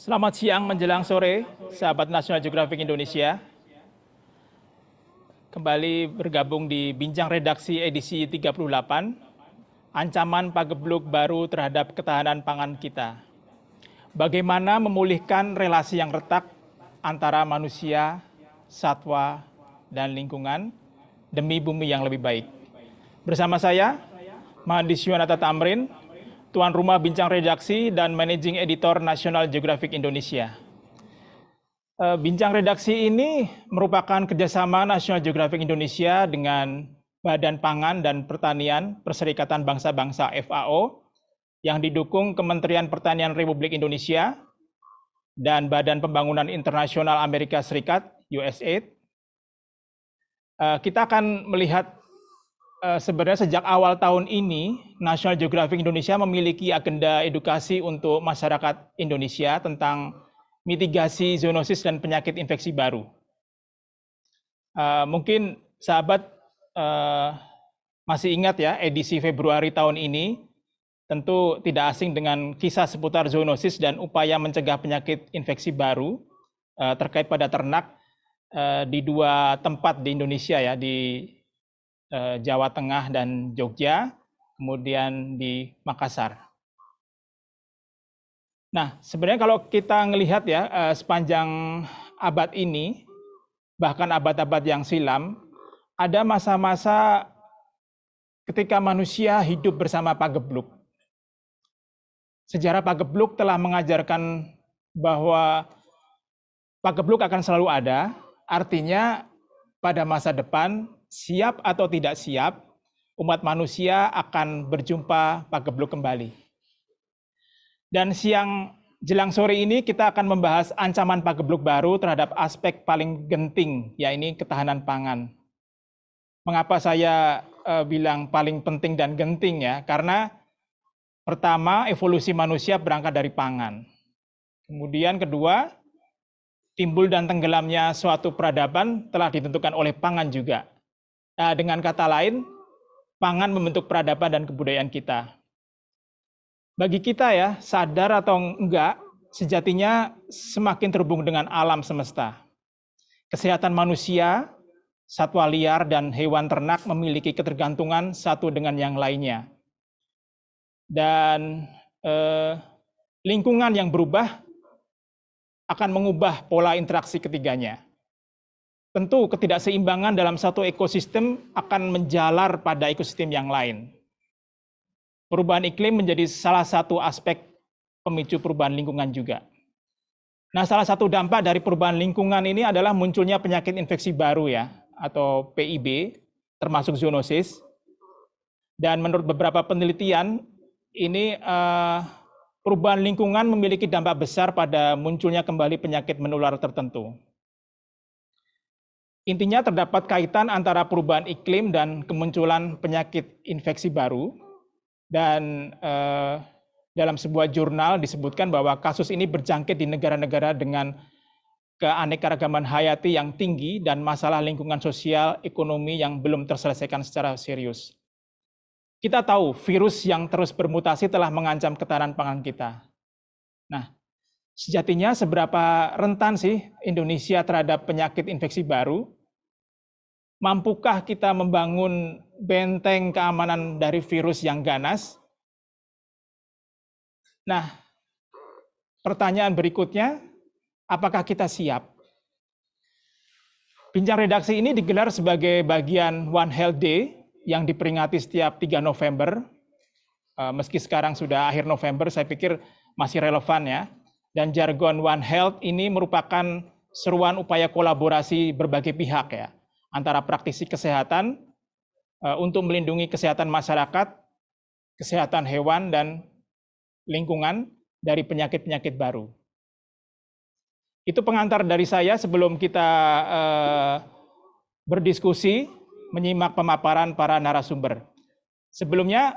Selamat siang menjelang sore, sahabat National Geographic Indonesia. Kembali bergabung di Bincang Redaksi edisi 38, Ancaman Pagebluk Baru Terhadap Ketahanan Pangan Kita. Bagaimana memulihkan relasi yang retak antara manusia, satwa, dan lingkungan demi bumi yang lebih baik. Bersama saya, Mahandis Yuwanata Tamrin, Tuan Rumah Bincang Redaksi dan Managing Editor National Geographic Indonesia. Bincang Redaksi ini merupakan kerjasama National Geographic Indonesia dengan Badan Pangan dan Pertanian Perserikatan Bangsa-Bangsa FAO yang didukung Kementerian Pertanian Republik Indonesia dan Badan Pembangunan Internasional Amerika Serikat USAID. Kita akan melihat sebenarnya sejak awal tahun ini, National Geographic Indonesia memiliki agenda edukasi untuk masyarakat Indonesia tentang mitigasi zoonosis dan penyakit infeksi baru. Mungkin sahabat masih ingat ya, edisi Februari tahun ini, tentu tidak asing dengan kisah seputar zoonosis dan upaya mencegah penyakit infeksi baru terkait pada ternak di dua tempat di Indonesia ya, di Jawa Tengah dan Jogja, kemudian di Makassar. Nah, sebenarnya kalau kita melihat ya, sepanjang abad ini, bahkan abad-abad yang silam, ada masa-masa ketika manusia hidup bersama pagebluk. Sejarah pagebluk telah mengajarkan bahwa pagebluk akan selalu ada, artinya pada masa depan, siap atau tidak siap, umat manusia akan berjumpa pagebluk kembali. Dan siang jelang sore ini kita akan membahas ancaman pagebluk baru terhadap aspek paling genting, yaitu ketahanan pangan. Mengapa saya bilang paling penting dan genting ya? Karena pertama, evolusi manusia berangkat dari pangan. Kemudian kedua, timbul dan tenggelamnya suatu peradaban telah ditentukan oleh pangan juga. Dengan kata lain, pangan membentuk peradaban dan kebudayaan kita. Bagi kita ya, sadar atau enggak, sejatinya semakin terhubung dengan alam semesta. Kesehatan manusia, satwa liar, dan hewan ternak memiliki ketergantungan satu dengan yang lainnya. Dan lingkungan yang berubah akan mengubah pola interaksi ketiganya. Tentu ketidakseimbangan dalam satu ekosistem akan menjalar pada ekosistem yang lain. Perubahan iklim menjadi salah satu aspek pemicu perubahan lingkungan juga. Nah, salah satu dampak dari perubahan lingkungan ini adalah munculnya penyakit infeksi baru ya, atau PIB, termasuk zoonosis. Dan menurut beberapa penelitian, ini perubahan lingkungan memiliki dampak besar pada munculnya kembali penyakit menular tertentu. Intinya terdapat kaitan antara perubahan iklim dan kemunculan penyakit infeksi baru. Dan dalam sebuah jurnal disebutkan bahwa kasus ini berjangkit di negara-negara dengan keanekaragaman hayati yang tinggi dan masalah lingkungan sosial, ekonomi yang belum terselesaikan secara serius. Kita tahu virus yang terus bermutasi telah mengancam ketahanan pangan kita. Nah, Sejatinya seberapa rentan sih Indonesia terhadap penyakit infeksi baru? Mampukah kita membangun benteng keamanan dari virus yang ganas? Nah, pertanyaan berikutnya, apakah kita siap? Bincang redaksi ini digelar sebagai bagian One Health Day yang diperingati setiap 3 November. Meski sekarang sudah akhir November, saya pikir masih relevan ya. Dan jargon One Health ini merupakan seruan upaya kolaborasi berbagai pihak ya, antara praktisi kesehatan untuk melindungi kesehatan masyarakat, kesehatan hewan, dan lingkungan dari penyakit-penyakit baru. Itu pengantar dari saya sebelum kita berdiskusi, menyimak pemaparan para narasumber. Sebelumnya,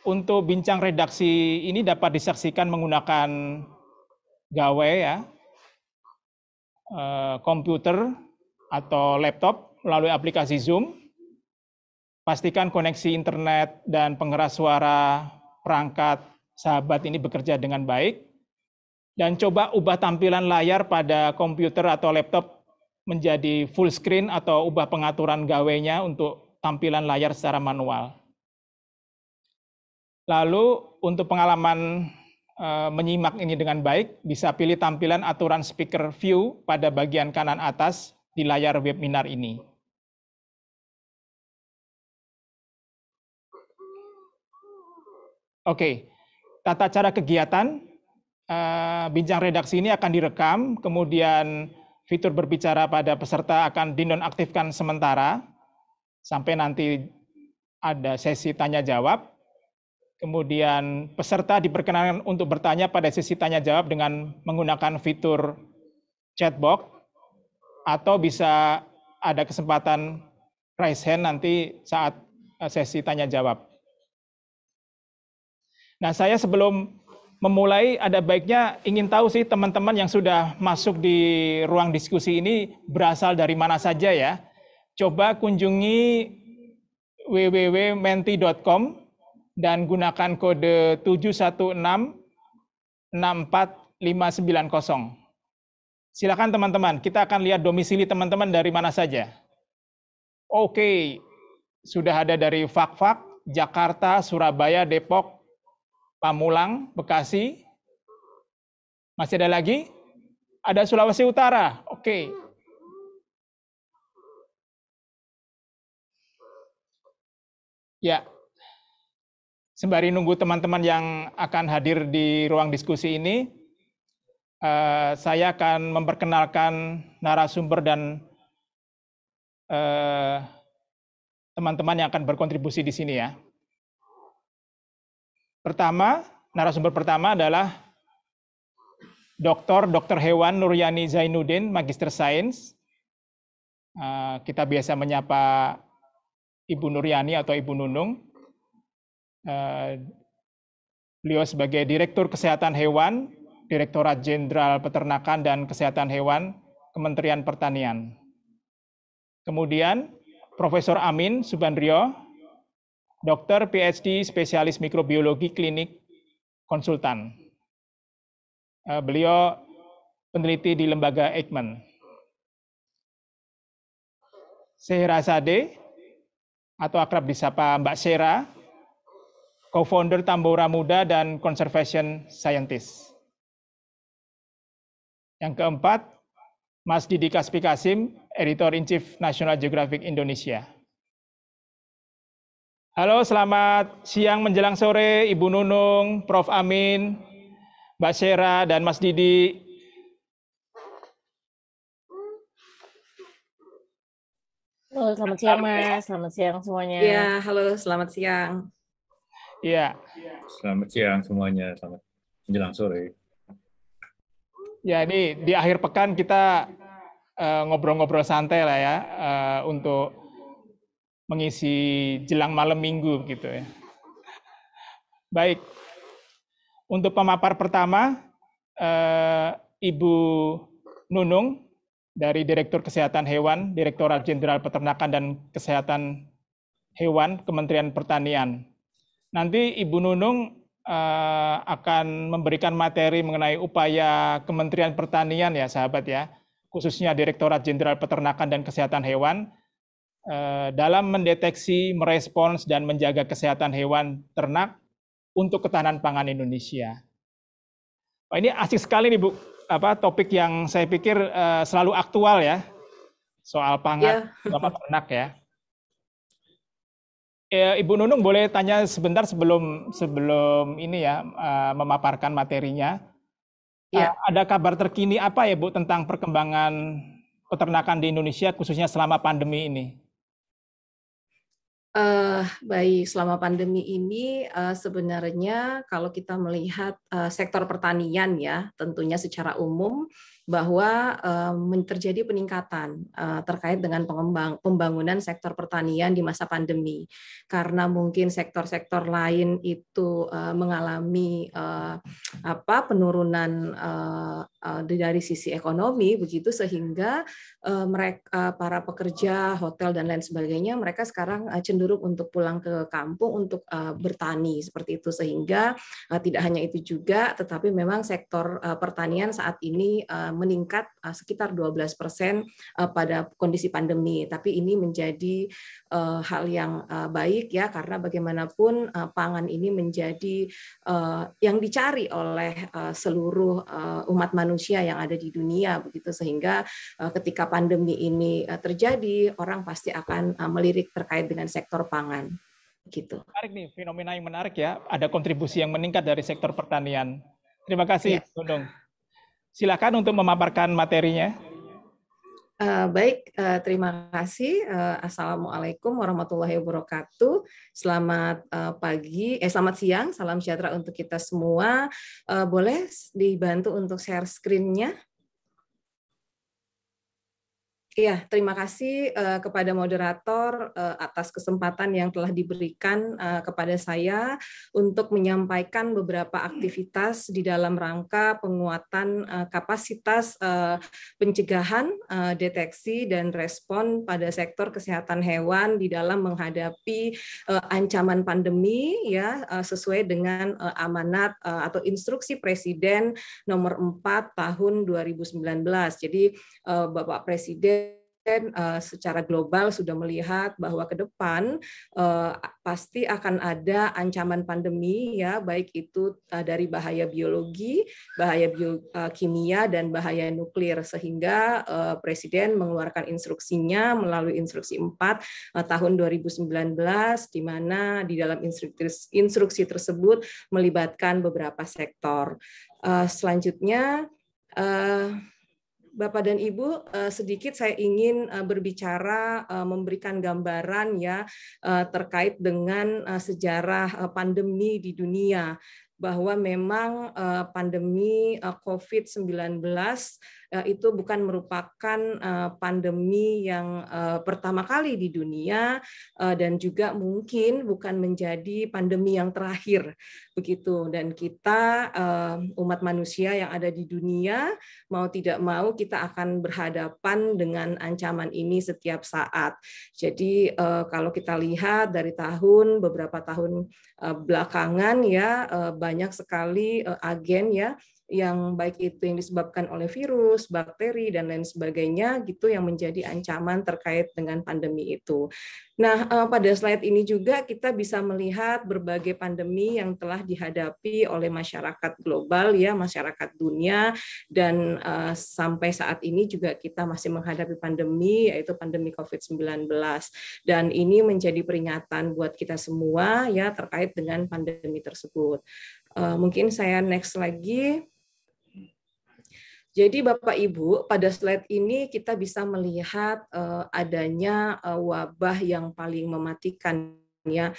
untuk bincang redaksi ini dapat disaksikan menggunakan gawai ya, komputer atau laptop melalui aplikasi Zoom. Pastikan koneksi internet dan pengeras suara perangkat sahabat ini bekerja dengan baik. Dan coba ubah tampilan layar pada komputer atau laptop menjadi full screen atau ubah pengaturan gawainya untuk tampilan layar secara manual. Lalu untuk pengalaman menyimak ini dengan baik, bisa pilih tampilan aturan speaker view pada bagian kanan atas di layar webinar ini. Oke, tata cara kegiatan, bincang redaksi ini akan direkam, kemudian fitur berbicara pada peserta akan dinonaktifkan sementara, sampai nanti ada sesi tanya-jawab. Kemudian peserta diperkenankan untuk bertanya pada sesi tanya-jawab dengan menggunakan fitur chatbox, atau bisa ada kesempatan raise hand nanti saat sesi tanya-jawab. Nah, saya sebelum memulai ada baiknya ingin tahu sih teman-teman yang sudah masuk di ruang diskusi ini berasal dari mana saja ya. Coba kunjungi www.menti.com dan gunakan kode 716-64590. Silakan teman-teman, kita akan lihat domisili teman-teman dari mana saja. Oke, sudah ada dari Fakfak, Jakarta, Surabaya, Depok, Pamulang, Bekasi. Masih ada lagi? Ada Sulawesi Utara, oke. Ya, sembari nunggu teman-teman yang akan hadir di ruang diskusi ini, saya akan memperkenalkan narasumber dan teman-teman yang akan berkontribusi di sini ya. Pertama, narasumber pertama adalah Dr. Hewan Nuryani Zainuddin, Magister Sains. Kita biasa menyapa Ibu Nuryani atau Ibu Nunung. Beliau sebagai Direktur Kesehatan Hewan, Direktorat Jenderal Peternakan dan Kesehatan Hewan, Kementerian Pertanian. Kemudian Profesor Amin Subandrio, Dokter PhD Spesialis Mikrobiologi Klinik Konsultan. Beliau peneliti di lembaga Eijkman. Scheherazade, atau akrab disapa Mbak Shera, co-founder Tambora Muda dan conservation scientist. Yang keempat, Mas Didi Kaspi Kasim, Editor-in-Chief National Geographic Indonesia. Halo, selamat siang menjelang sore, Ibu Nunung, Prof. Amin, Mbak Shera, dan Mas Didi. Halo, selamat siang Mas, selamat siang semuanya. Iya, halo, selamat siang. Iya. Selamat siang semuanya, selamat menjelang sore. Ya, ini di akhir pekan kita ngobrol-ngobrol santai lah ya, untuk mengisi jelang malam minggu gitu ya. Baik, untuk pemapar pertama, Ibu Nunung dari Direktur Kesehatan Hewan, Direktorat Jenderal Peternakan dan Kesehatan Hewan, Kementerian Pertanian. Nanti Ibu Nunung akan memberikan materi mengenai upaya Kementerian Pertanian ya sahabat ya, khususnya Direktorat Jenderal Peternakan dan Kesehatan Hewan dalam mendeteksi, merespons dan menjaga kesehatan hewan ternak untuk ketahanan pangan Indonesia. Ini asik sekali nih Bu, topik yang saya pikir selalu aktual ya, soal pangan sama ternak ya. Ibu Nunung boleh tanya sebentar sebelum ini ya memaparkan materinya. Ada kabar terkini apa ya Bu tentang perkembangan peternakan di Indonesia khususnya selama pandemi ini? Baik, selama pandemi ini sebenarnya kalau kita melihat sektor pertanian ya, tentunya secara umum bahwa terjadi peningkatan terkait dengan pembangunan sektor pertanian di masa pandemi. Karena mungkin sektor-sektor lain itu mengalami penurunan dari sisi ekonomi begitu, sehingga mereka para pekerja hotel dan lain sebagainya mereka sekarang cenderung untuk pulang ke kampung untuk bertani seperti itu, sehingga tidak hanya itu juga tetapi memang sektor pertanian saat ini meningkat sekitar 12% pada kondisi pandemi. Tapi ini menjadi hal yang baik ya, karena bagaimanapun pangan ini menjadi yang dicari oleh seluruh umat manusia yang ada di dunia begitu, sehingga ketika pandemi ini terjadi orang pasti akan melirik terkait dengan sektor pangan gitu. Menarik nih, fenomena yang menarik ya, ada kontribusi yang meningkat dari sektor pertanian. Terima kasih Bu Nunung. Silakan untuk memaparkan materinya. Baik, terima kasih. Assalamualaikum warahmatullahi wabarakatuh. Selamat selamat siang, salam sejahtera untuk kita semua. Boleh dibantu untuk share screen-nya? Iya, terima kasih kepada moderator atas kesempatan yang telah diberikan kepada saya untuk menyampaikan beberapa aktivitas di dalam rangka penguatan kapasitas pencegahan, deteksi, dan respon pada sektor kesehatan hewan di dalam menghadapi ancaman pandemi ya, sesuai dengan amanat atau instruksi Presiden nomor 4 tahun 2019. Jadi Bapak Presiden secara global sudah melihat bahwa ke depan pasti akan ada ancaman pandemi ya, baik itu dari bahaya biologi, bahaya kimia, dan bahaya nuklir, sehingga Presiden mengeluarkan instruksinya melalui instruksi 4 tahun 2019, di mana di dalam instruksi tersebut melibatkan beberapa sektor. Selanjutnya Bapak dan Ibu, sedikit saya ingin berbicara, memberikan gambaran ya terkait dengan sejarah pandemi di dunia, bahwa memang pandemi COVID-19 itu bukan merupakan pandemi yang pertama kali di dunia, dan juga mungkin bukan menjadi pandemi yang terakhir begitu. Dan kita umat manusia yang ada di dunia mau tidak mau kita akan berhadapan dengan ancaman ini setiap saat. Jadi kalau kita lihat dari beberapa tahun belakangan ya, banyak sekali agen ya yang baik itu yang disebabkan oleh virus, bakteri, dan lain sebagainya gitu yang menjadi ancaman terkait dengan pandemi itu. Nah, pada slide ini juga kita bisa melihat berbagai pandemi yang telah dihadapi oleh masyarakat global ya, masyarakat dunia, dan sampai saat ini juga kita masih menghadapi pandemi, yaitu pandemi COVID-19. Dan ini menjadi peringatan buat kita semua ya terkait dengan pandemi tersebut. Mungkin saya next lagi. Jadi Bapak Ibu, pada slide ini kita bisa melihat adanya wabah yang paling mematikan ya.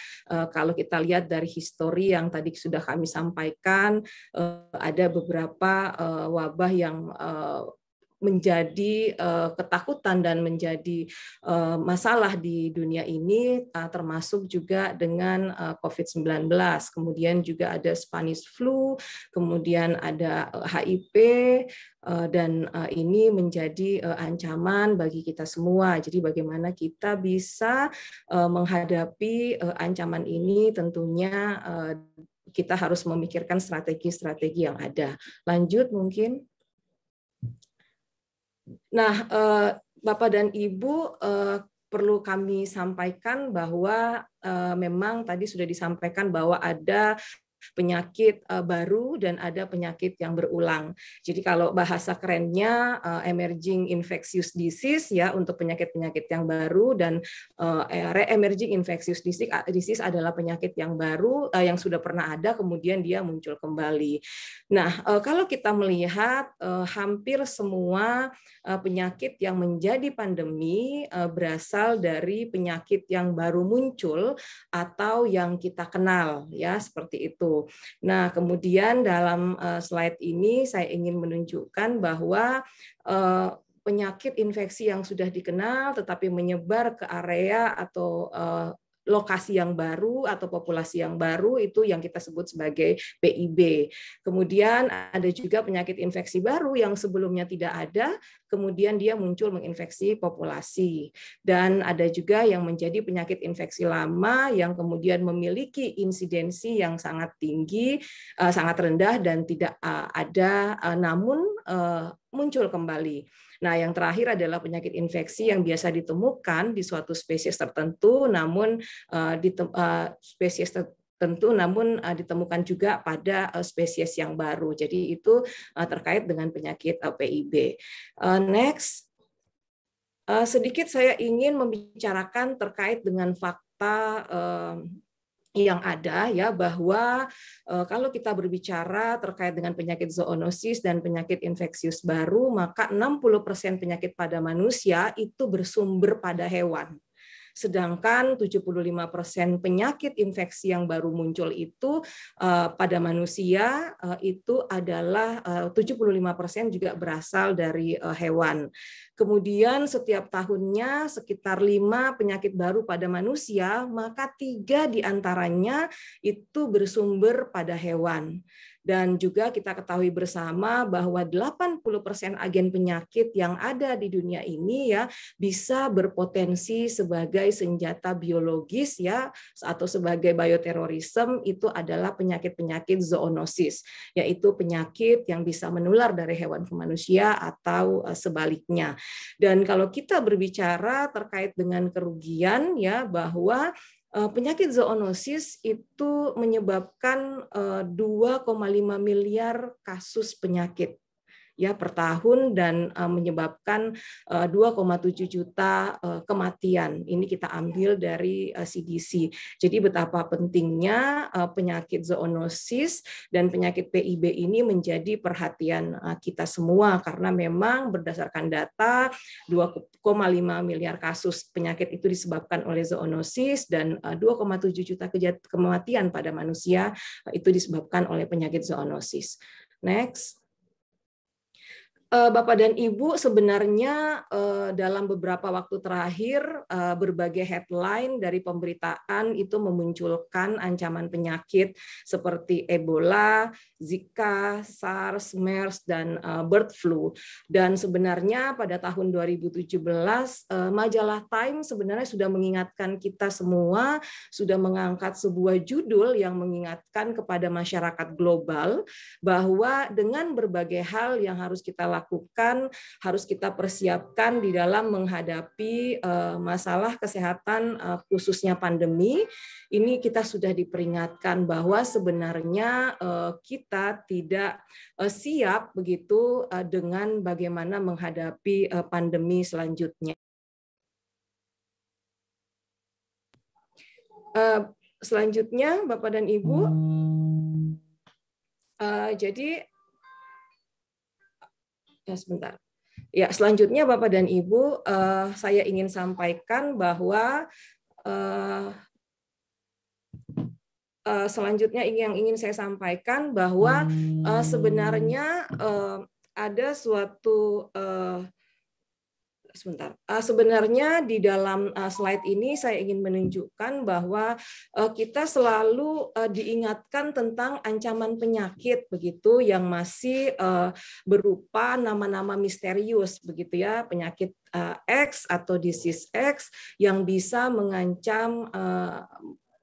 Kalau kita lihat dari histori yang tadi sudah kami sampaikan, ada beberapa wabah yang menjadi ketakutan dan menjadi masalah di dunia ini, termasuk juga dengan COVID-19. Kemudian juga ada Spanish flu, kemudian ada HIV, dan ini menjadi ancaman bagi kita semua. Jadi bagaimana kita bisa menghadapi ancaman ini, tentunya kita harus memikirkan strategi-strategi yang ada. Lanjut mungkin. Nah, Bapak dan Ibu, perlu kami sampaikan bahwa memang tadi sudah disampaikan bahwa ada penyakit baru dan ada penyakit yang berulang. Jadi kalau bahasa kerennya emerging infectious disease ya untuk penyakit-penyakit yang baru, dan re-emerging infectious disease adalah penyakit yang baru yang sudah pernah ada kemudian dia muncul kembali. Nah, kalau kita melihat hampir semua penyakit yang menjadi pandemi berasal dari penyakit yang baru muncul atau yang kita kenal ya, seperti itu. Nah, kemudian dalam slide ini saya ingin menunjukkan bahwa penyakit infeksi yang sudah dikenal tetapi menyebar ke area atau lokasi yang baru atau populasi yang baru itu yang kita sebut sebagai PIB. Kemudian ada juga penyakit infeksi baru yang sebelumnya tidak ada, kemudian dia muncul menginfeksi populasi. Dan ada juga yang menjadi penyakit infeksi lama yang kemudian memiliki insidensi yang sangat tinggi, sangat rendah dan tidak ada, namun muncul kembali. Nah, yang terakhir adalah penyakit infeksi yang biasa ditemukan di suatu spesies tertentu, namun ditemukan juga pada spesies yang baru. Jadi itu terkait dengan penyakit PIB. Next. Sedikit saya ingin membicarakan terkait dengan fakta yang ada ya, bahwa kalau kita berbicara terkait dengan penyakit zoonosis dan penyakit infeksius baru, maka 60% penyakit pada manusia itu bersumber pada hewan. Sedangkan 75% penyakit infeksi yang baru muncul itu pada manusia itu adalah 75% juga berasal dari hewan. Kemudian setiap tahunnya sekitar 5 penyakit baru pada manusia, maka 3 diantaranya itu bersumber pada hewan. Dan juga kita ketahui bersama bahwa 80% agen penyakit yang ada di dunia ini ya bisa berpotensi sebagai senjata biologis ya, atau sebagai bioterorisme, itu adalah penyakit-penyakit zoonosis, yaitu penyakit yang bisa menular dari hewan ke manusia atau sebaliknya. Dan kalau kita berbicara terkait dengan kerugian ya, bahwa penyakit zoonosis itu menyebabkan 2,5 miliar kasus penyakit ya per tahun dan menyebabkan 2,7 juta kematian. Ini kita ambil dari CDC. Jadi betapa pentingnya penyakit zoonosis dan penyakit PIB ini menjadi perhatian kita semua, karena memang berdasarkan data 2,5 miliar kasus penyakit itu disebabkan oleh zoonosis dan 2,7 juta kematian pada manusia itu disebabkan oleh penyakit zoonosis. Next. Bapak dan Ibu, sebenarnya dalam beberapa waktu terakhir berbagai headline dari pemberitaan itu memunculkan ancaman penyakit seperti Ebola, Zika, SARS, MERS, dan bird flu. Dan sebenarnya pada tahun 2017 majalah Time sebenarnya sudah mengingatkan kita semua, sudah mengangkat sebuah judul yang mengingatkan kepada masyarakat global bahwa dengan berbagai hal yang harus kita lakukan, harus kita persiapkan di dalam menghadapi masalah kesehatan khususnya pandemi. Ini kita sudah diperingatkan bahwa sebenarnya kita tidak siap begitu dengan bagaimana menghadapi pandemi selanjutnya. Selanjutnya, Bapak dan Ibu, jadi ya sebentar. Ya, selanjutnya Bapak dan Ibu, saya ingin sampaikan bahwa selanjutnya yang ingin saya sampaikan bahwa sebenarnya ada suatu sebenarnya di dalam slide ini saya ingin menunjukkan bahwa kita selalu diingatkan tentang ancaman penyakit begitu yang masih berupa nama-nama misterius begitu ya, penyakit X atau disease X yang bisa mengancam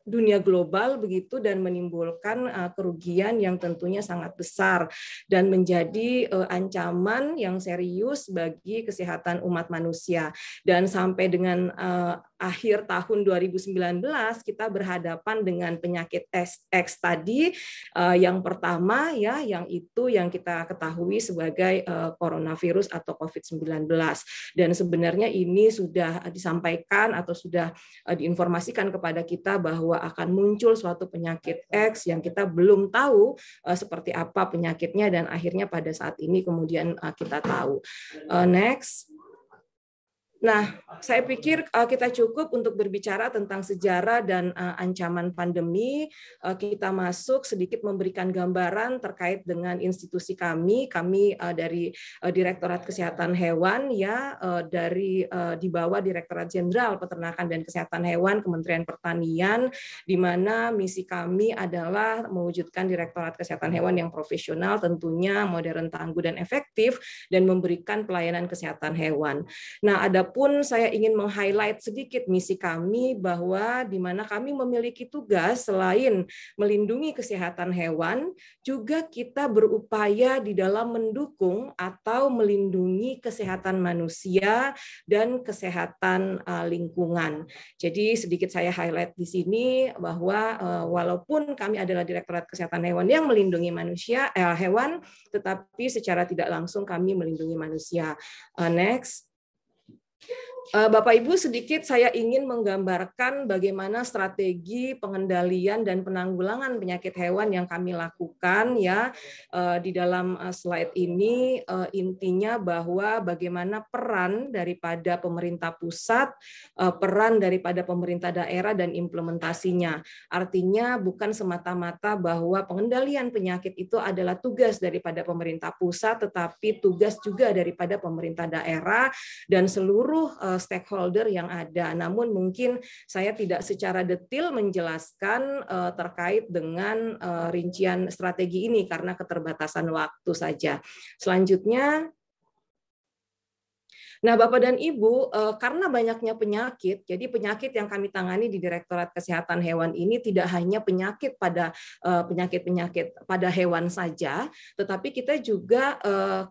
dunia global begitu dan menimbulkan kerugian yang tentunya sangat besar dan menjadi ancaman yang serius bagi kesehatan umat manusia. Dan sampai dengan akhir tahun 2019 kita berhadapan dengan penyakit X tadi, yang pertama ya, yang kita ketahui sebagai coronavirus atau COVID-19. Dan sebenarnya ini sudah disampaikan atau sudah diinformasikan kepada kita bahwa akan muncul suatu penyakit X yang kita belum tahu seperti apa penyakitnya, dan akhirnya pada saat ini kemudian kita tahu. Next. Nah, saya pikir kita cukup untuk berbicara tentang sejarah dan ancaman pandemi. Kita masuk sedikit memberikan gambaran terkait dengan institusi kami. Kami dari Direktorat Kesehatan Hewan, ya, dari di bawah Direktorat Jenderal Peternakan dan Kesehatan Hewan Kementerian Pertanian, di mana misi kami adalah mewujudkan Direktorat Kesehatan Hewan yang profesional, tentunya modern, tangguh, dan efektif, dan memberikan pelayanan kesehatan hewan. Nah, adapun saya ingin meng-highlight sedikit misi kami, bahwa di mana kami memiliki tugas selain melindungi kesehatan hewan, juga kita berupaya di dalam mendukung atau melindungi kesehatan manusia dan kesehatan lingkungan. Jadi sedikit saya highlight di sini bahwa walaupun kami adalah Direktorat Kesehatan Hewan yang melindungi hewan, tetapi secara tidak langsung kami melindungi manusia. Next. Bapak Ibu, sedikit saya ingin menggambarkan bagaimana strategi pengendalian dan penanggulangan penyakit hewan yang kami lakukan, ya. Di dalam slide ini intinya bahwa bagaimana peran daripada pemerintah pusat, peran daripada pemerintah daerah, dan implementasinya. Artinya bukan semata-mata bahwa pengendalian penyakit itu adalah tugas daripada pemerintah pusat, tetapi tugas juga daripada pemerintah daerah dan seluruh stakeholder yang ada. Namun mungkin saya tidak secara detail menjelaskan terkait dengan rincian strategi ini karena keterbatasan waktu saja. Selanjutnya, nah, Bapak dan Ibu, karena banyaknya penyakit, jadi penyakit yang kami tangani di Direktorat Kesehatan Hewan ini tidak hanya penyakit pada pada hewan saja, tetapi kita juga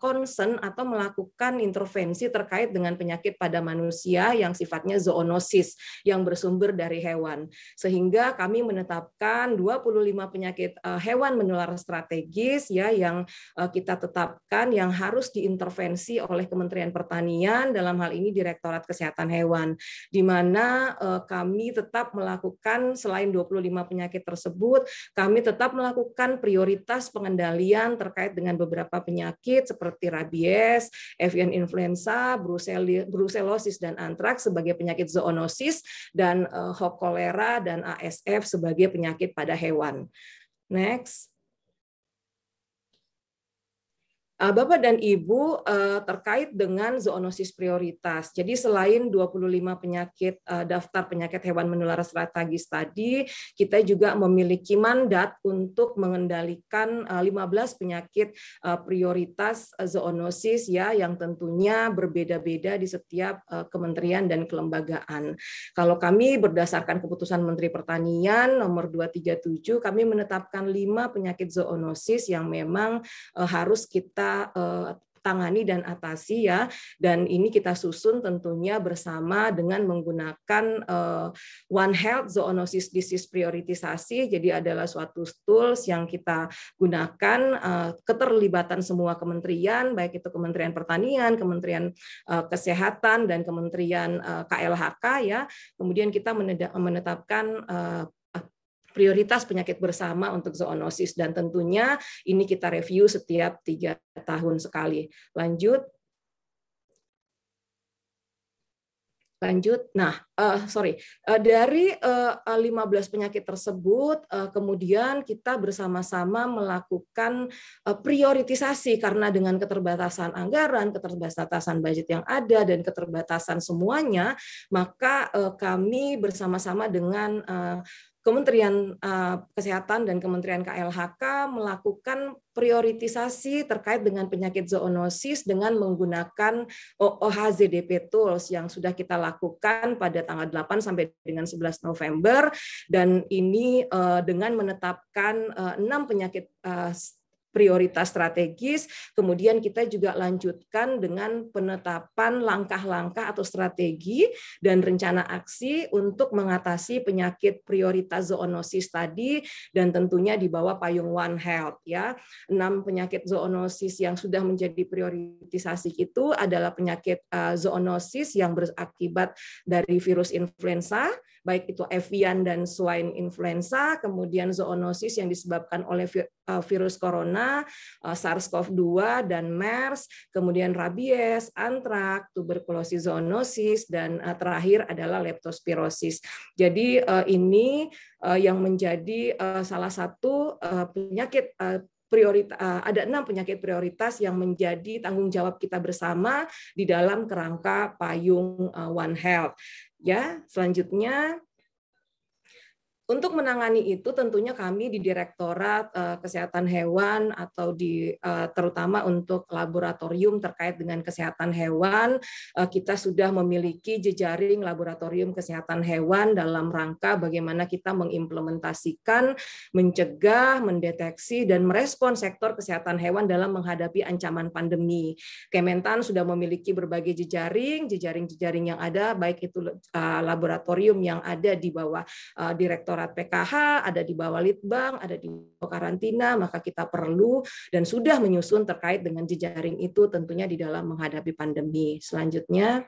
concern atau melakukan intervensi terkait dengan penyakit pada manusia yang sifatnya zoonosis yang bersumber dari hewan. Sehingga kami menetapkan 25 penyakit hewan menular strategis, ya, yang kita tetapkan yang harus diintervensi oleh Kementerian Pertanian, dalam hal ini Direktorat Kesehatan Hewan, di mana kami tetap melakukan selain 25 penyakit tersebut, kami tetap melakukan prioritas pengendalian terkait dengan beberapa penyakit seperti rabies, avian influenza, brucellosis dan antraks sebagai penyakit zoonosis, dan Hok kolera dan ASF sebagai penyakit pada hewan. Next. Bapak dan Ibu, terkait dengan zoonosis prioritas. Jadi selain 25 penyakit daftar penyakit hewan menular strategis tadi, kita juga memiliki mandat untuk mengendalikan 15 penyakit prioritas zoonosis, ya, yang tentunya berbeda-beda di setiap kementerian dan kelembagaan. Kalau kami berdasarkan keputusan Menteri Pertanian nomor 237, kami menetapkan 5 penyakit zoonosis yang memang harus kita tangani dan atasi, ya, dan ini kita susun tentunya bersama dengan menggunakan One Health Zoonosis Disease Prioritisasi. Jadi adalah suatu tools yang kita gunakan, keterlibatan semua kementerian, baik itu Kementerian Pertanian, Kementerian Kesehatan, dan Kementerian KLHK, ya. Kemudian kita menetapkan prioritas penyakit bersama untuk zoonosis, dan tentunya ini kita review setiap 3 tahun sekali. Lanjut. Nah, dari 15 penyakit tersebut, kemudian kita bersama-sama melakukan prioritisasi karena dengan keterbatasan anggaran, keterbatasan budget yang ada, dan keterbatasan semuanya, maka kami bersama-sama dengan Kementerian Kesehatan dan Kementerian KLHK melakukan prioritisasi terkait dengan penyakit zoonosis dengan menggunakan OHZDP Tools yang sudah kita lakukan pada tanggal 8 sampai dengan 11 November, dan ini dengan menetapkan 6 penyakit prioritas strategis. Kemudian kita juga lanjutkan dengan penetapan langkah-langkah atau strategi dan rencana aksi untuk mengatasi penyakit prioritas zoonosis tadi, dan tentunya di bawah payung One Health ya. 6 penyakit zoonosis yang sudah menjadi prioritisasi itu adalah penyakit zoonosis yang berakibat dari virus influenza, baik itu avian dan swine influenza, kemudian zoonosis yang disebabkan oleh virus corona, SARS-CoV-2 dan MERS, kemudian rabies, antrak, tuberkulosis zoonosis, dan terakhir adalah leptospirosis. Jadi ini yang menjadi salah satu penyakit prioritas. Ada 6 penyakit prioritas yang menjadi tanggung jawab kita bersama di dalam kerangka payung One Health. Ya, selanjutnya untuk menangani itu tentunya kami di Direktorat Kesehatan Hewan atau terutama untuk laboratorium terkait dengan kesehatan hewan, kita sudah memiliki jejaring laboratorium kesehatan hewan dalam rangka bagaimana kita mengimplementasikan, mencegah, mendeteksi, dan merespon sektor kesehatan hewan dalam menghadapi ancaman pandemi. Kementan sudah memiliki berbagai jejaring yang ada, baik itu laboratorium yang ada di bawah Direktorat PKH, ada di bawah Litbang, ada di bawah karantina, maka kita perlu dan sudah menyusun terkait dengan jejaring itu tentunya di dalam menghadapi pandemi. Selanjutnya,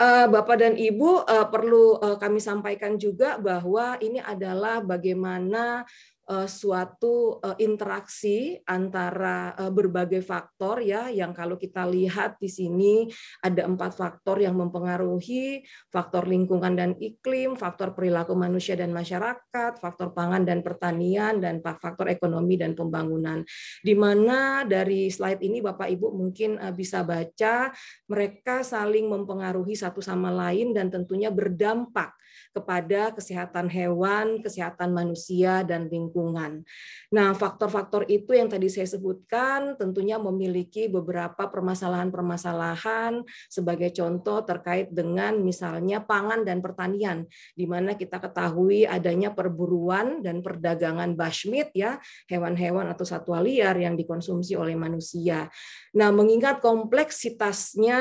Bapak dan Ibu, perlu kami sampaikan juga bahwa ini adalah bagaimana suatu interaksi antara berbagai faktor ya, yang kalau kita lihat di sini ada 4 faktor yang mempengaruhi: faktor lingkungan dan iklim, faktor perilaku manusia dan masyarakat, faktor pangan dan pertanian, dan faktor ekonomi dan pembangunan. Di mana dari slide ini Bapak Ibu mungkin bisa baca mereka saling mempengaruhi satu sama lain dan tentunya berdampak kepada kesehatan hewan, kesehatan manusia, dan lingkungan. Nah, faktor-faktor itu yang tadi saya sebutkan tentunya memiliki beberapa permasalahan-permasalahan, sebagai contoh terkait dengan misalnya pangan dan pertanian, di mana kita ketahui adanya perburuan dan perdagangan bushmeat ya, hewan-hewan atau satwa liar yang dikonsumsi oleh manusia. Nah, mengingat kompleksitasnya,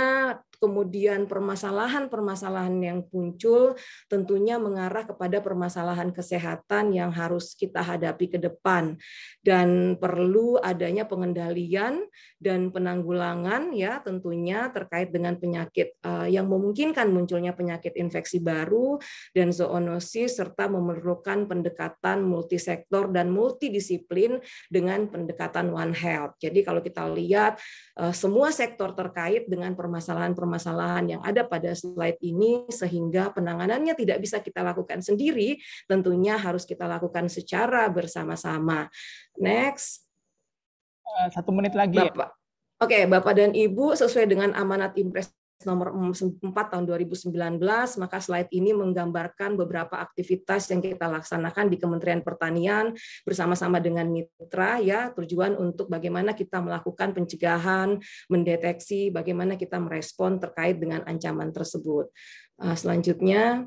kemudian permasalahan-permasalahan yang muncul tentunya mengarah kepada permasalahan kesehatan yang harus kita hadapi ke depan, dan perlu adanya pengendalian dan penanggulangan ya tentunya terkait dengan penyakit yang memungkinkan munculnya penyakit infeksi baru dan zoonosis, serta memerlukan pendekatan multisektor dan multidisiplin dengan pendekatan One Health. Jadi kalau kita lihat semua sektor terkait dengan permasalahan-permasalahan yang ada pada slide ini, sehingga penanganannya tidak bisa kita lakukan sendiri, tentunya harus kita lakukan secara bersama-sama. Next. 1 menit lagi. Bapak. Oke, Bapak dan Ibu, sesuai dengan amanat Impres nomor 4 tahun 2019, maka slide ini menggambarkan beberapa aktivitas yang kita laksanakan di Kementerian Pertanian bersama-sama dengan mitra ya, tujuan untuk bagaimana kita melakukan pencegahan, mendeteksi, bagaimana kita merespon terkait dengan ancaman tersebut. Selanjutnya,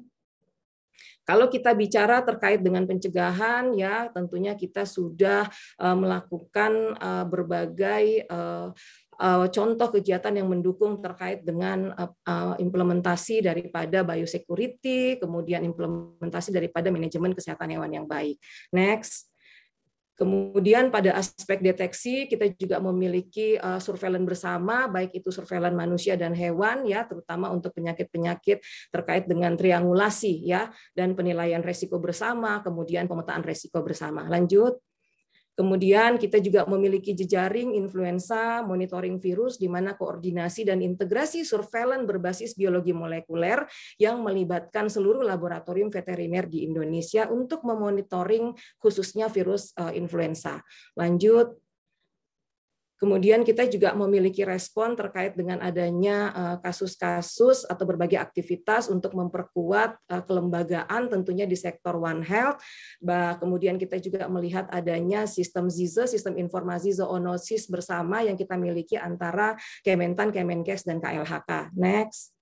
kalau kita bicara terkait dengan pencegahan ya, tentunya kita sudah melakukan berbagai contoh kegiatan yang mendukung terkait dengan implementasi daripada biosecurity, kemudian implementasi daripada manajemen kesehatan hewan yang baik. Next. Kemudian pada aspek deteksi kita juga memiliki surveillance bersama, baik itu surveillance manusia dan hewan ya, terutama untuk penyakit-penyakit terkait dengan triangulasi ya, dan penilaian resiko bersama, kemudian pemetaan resiko bersama. Lanjut. Kemudian kita juga memiliki jejaring influenza, monitoring virus, di mana koordinasi dan integrasi surveillance berbasis biologi molekuler yang melibatkan seluruh laboratorium veteriner di Indonesia untuk memonitoring khususnya virus influenza. Lanjut. Kemudian kita juga memiliki respon terkait dengan adanya kasus-kasus atau berbagai aktivitas untuk memperkuat kelembagaan tentunya di sektor One Health. Kemudian kita juga melihat adanya sistem ZIZE, sistem informasi zoonosis bersama yang kita miliki antara Kementan, Kemenkes, dan KLHK. Next.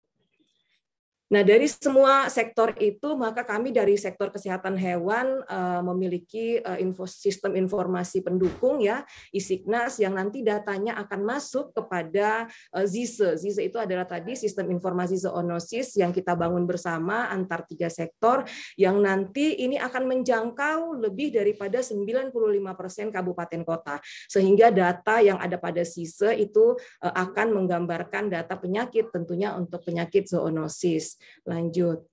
Nah, dari semua sektor itu, maka kami dari sektor kesehatan hewan memiliki sistem informasi pendukung ya, ISIGNAS, yang nanti datanya akan masuk kepada ZIZE. ZIZE itu adalah tadi sistem informasi zoonosis yang kita bangun bersama antar 3 sektor, yang nanti ini akan menjangkau lebih daripada 95% kabupaten kota. Sehingga data yang ada pada ZIZE itu akan menggambarkan data penyakit, tentunya untuk penyakit zoonosis. Lanjut.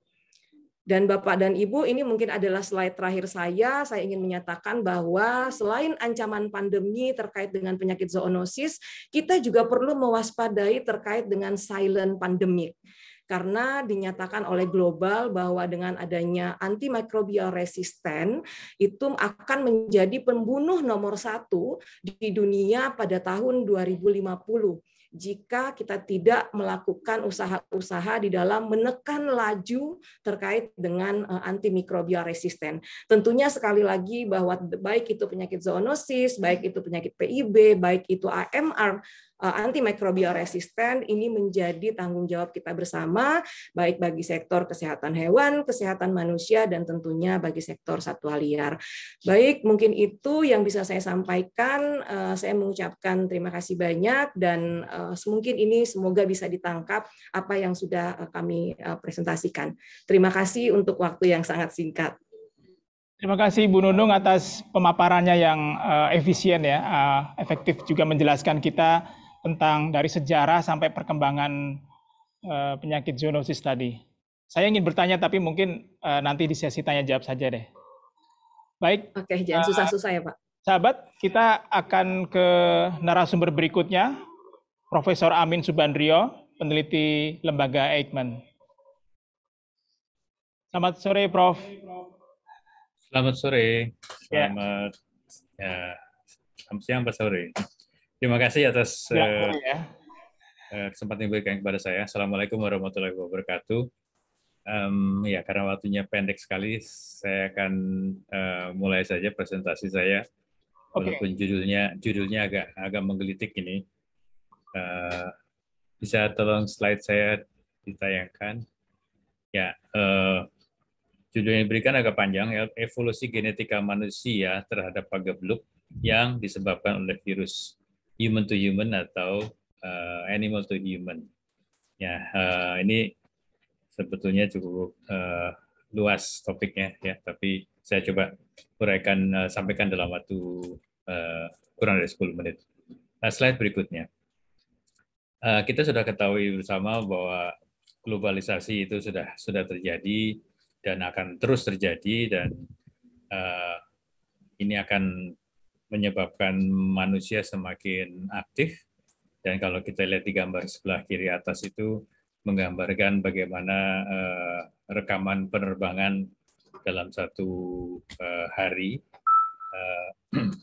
Dan Bapak dan Ibu, ini mungkin adalah slide terakhir saya. Saya ingin menyatakan bahwa selain ancaman pandemi terkait dengan penyakit zoonosis, kita juga perlu mewaspadai terkait dengan silent pandemic. Karena dinyatakan oleh global bahwa dengan adanya antimicrobial resistant itu akan menjadi pembunuh nomor 1 di dunia pada tahun 2050. Jika kita tidak melakukan usaha-usaha di dalam menekan laju terkait dengan antimicrobial resisten. Tentunya sekali lagi bahwa baik itu penyakit zoonosis, baik itu penyakit PIB, baik itu AMR, antimicrobial resisten, ini menjadi tanggung jawab kita bersama, baik bagi sektor kesehatan hewan, kesehatan manusia, dan tentunya bagi sektor satwa liar. Baik, mungkin itu yang bisa saya sampaikan. Saya mengucapkan terima kasih banyak, dan mungkin ini semoga bisa ditangkap apa yang sudah kami presentasikan. Terima kasih untuk waktu yang sangat singkat. Terima kasih Bu Nunung atas pemaparannya yang efisien ya, efektif juga menjelaskan kita tentang dari sejarah sampai perkembangan penyakit zoonosis tadi. Saya ingin bertanya tapi mungkin nanti di sesi tanya jawab saja deh. Baik. Oke, jangan susah-susah ya Pak. Sahabat, kita akan ke narasumber berikutnya, Profesor Amin Subandrio, peneliti Lembaga Eijkman. Selamat sore, Prof. Selamat sore. Selamat siang, Pak sore. Terima kasih atas kesempatan yang diberikan kepada saya. Assalamualaikum warahmatullahi wabarakatuh. Ya, karena waktunya pendek sekali, saya akan mulai saja presentasi saya. Walaupun judulnya agak menggelitik ini. Bisa tolong slide saya ditayangkan. Ya, judul yang diberikan agak panjang, evolusi genetika manusia terhadap pagebluk yang disebabkan oleh virus human to human atau animal to human. Ya, ini sebetulnya cukup luas topiknya ya, tapi saya coba uraikan sampaikan dalam waktu kurang dari 10 menit. Slide berikutnya. Kita sudah ketahui bersama bahwa globalisasi itu sudah terjadi dan akan terus terjadi, dan ini akan menyebabkan manusia semakin aktif. Dan kalau kita lihat di gambar sebelah kiri atas itu menggambarkan bagaimana rekaman penerbangan dalam satu hari,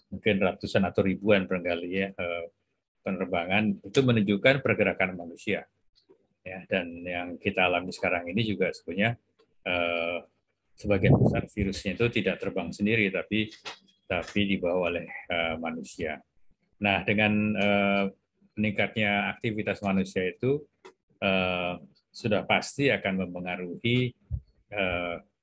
mungkin ratusan atau ribuan barangkali ya, penerbangan itu menunjukkan pergerakan manusia. Ya, dan yang kita alami sekarang ini juga sebenarnya sebagian besar virusnya itu tidak terbang sendiri, tapi dibawa oleh manusia. Nah, dengan meningkatnya aktivitas manusia itu sudah pasti akan mempengaruhi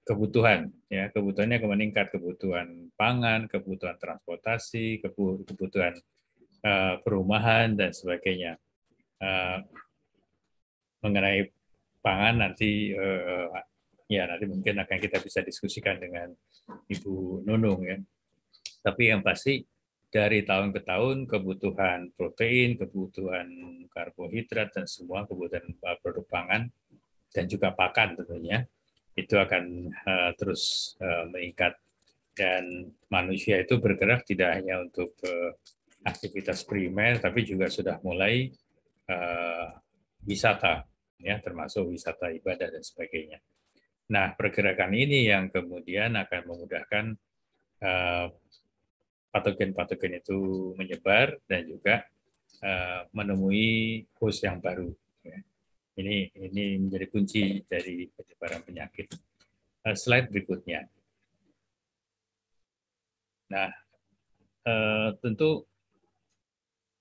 kebutuhan. Ya, kebutuhannya akan meningkat, kebutuhan pangan, kebutuhan transportasi, kebutuhan perumahan dan sebagainya. Mengenai pangan nanti nanti mungkin akan kita bisa diskusikan dengan Ibu Nunung ya. Tapi yang pasti dari tahun ke tahun kebutuhan protein, kebutuhan karbohidrat dan semua kebutuhan produk pangan dan juga pakan tentunya itu akan terus meningkat, dan manusia itu bergerak tidak hanya untuk aktivitas primer tapi juga sudah mulai wisata ya, termasuk wisata ibadah dan sebagainya. Nah, pergerakan ini yang kemudian akan memudahkan patogen-patogen itu menyebar dan juga menemui host yang baru. Ya. Ini menjadi kunci dari penyebaran penyakit. Slide berikutnya. Nah, tentu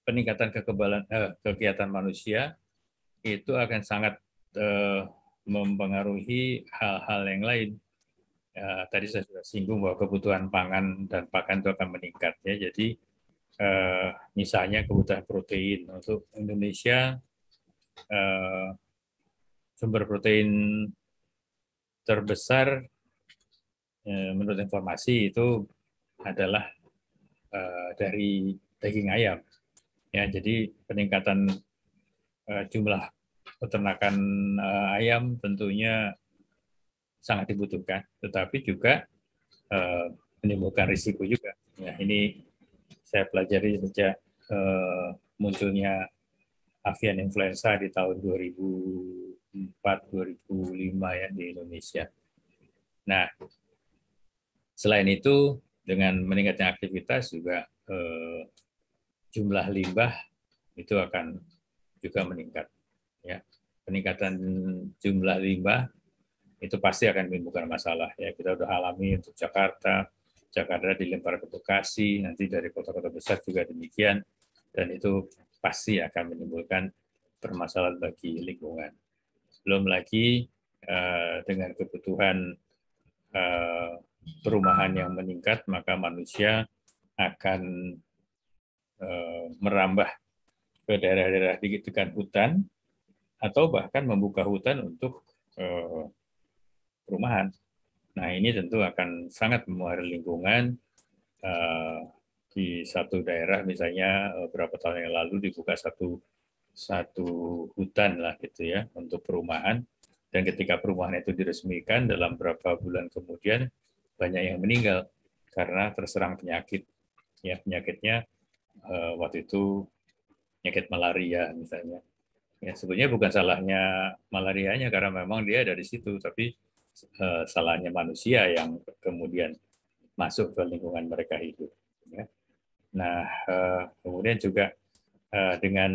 peningkatan kegiatan manusia itu akan sangat mempengaruhi hal-hal yang lain. Tadi saya sudah singgung bahwa kebutuhan pangan dan pakan itu akan meningkat. Ya. Jadi misalnya kebutuhan protein untuk Indonesia, sumber protein terbesar menurut informasi itu adalah dari daging ayam. Ya, jadi peningkatan jumlah peternakan ayam tentunya sangat dibutuhkan, tetapi juga menimbulkan risiko juga. Ya, ini saya pelajari sejak munculnya avian influenza di tahun 2004-2005 ya di Indonesia. Nah, selain itu dengan meningkatnya aktivitas juga jumlah limbah itu akan juga meningkat. Ya, peningkatan jumlah limbah itu pasti akan menimbulkan masalah. Ya, kita sudah alami untuk Jakarta dilempar ke Bekasi, nanti dari kota-kota besar juga demikian, dan itu pasti akan menimbulkan permasalahan bagi lingkungan. Belum lagi dengan kebutuhan perumahan yang meningkat, maka manusia akan merambah ke daerah-daerah di dekat hutan, atau bahkan membuka hutan untuk perumahan. Nah, ini tentu akan sangat memuari lingkungan. Di satu daerah misalnya beberapa tahun yang lalu dibuka satu hutan lah gitu ya untuk perumahan, dan ketika perumahan itu diresmikan dalam beberapa bulan kemudian banyak yang meninggal karena terserang penyakit. Ya, penyakitnya waktu itu penyakit malaria misalnya. Ya, sebenarnya bukan salahnya malarianya karena memang dia ada di situ, tapi salahnya manusia yang kemudian masuk ke lingkungan mereka hidup. Ya. Nah, kemudian juga dengan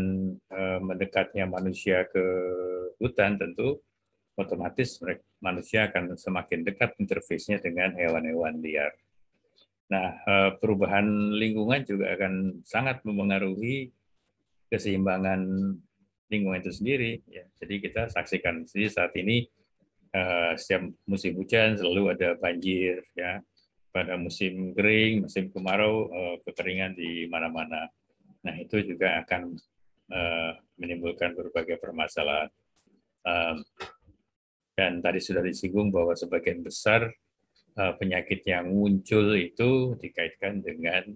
mendekatnya manusia ke hutan, tentu otomatis manusia akan semakin dekat interface-nya dengan hewan-hewan liar. Nah, perubahan lingkungan juga akan sangat mempengaruhi keseimbangan lingkungan itu sendiri. Ya. Jadi kita saksikan sendiri saat ini setiap musim hujan selalu ada banjir, ya. Pada musim kering, musim kemarau, kekeringan di mana-mana. Nah, itu juga akan menimbulkan berbagai permasalahan. Dan tadi sudah disinggung bahwa sebagian besar penyakit yang muncul itu dikaitkan dengan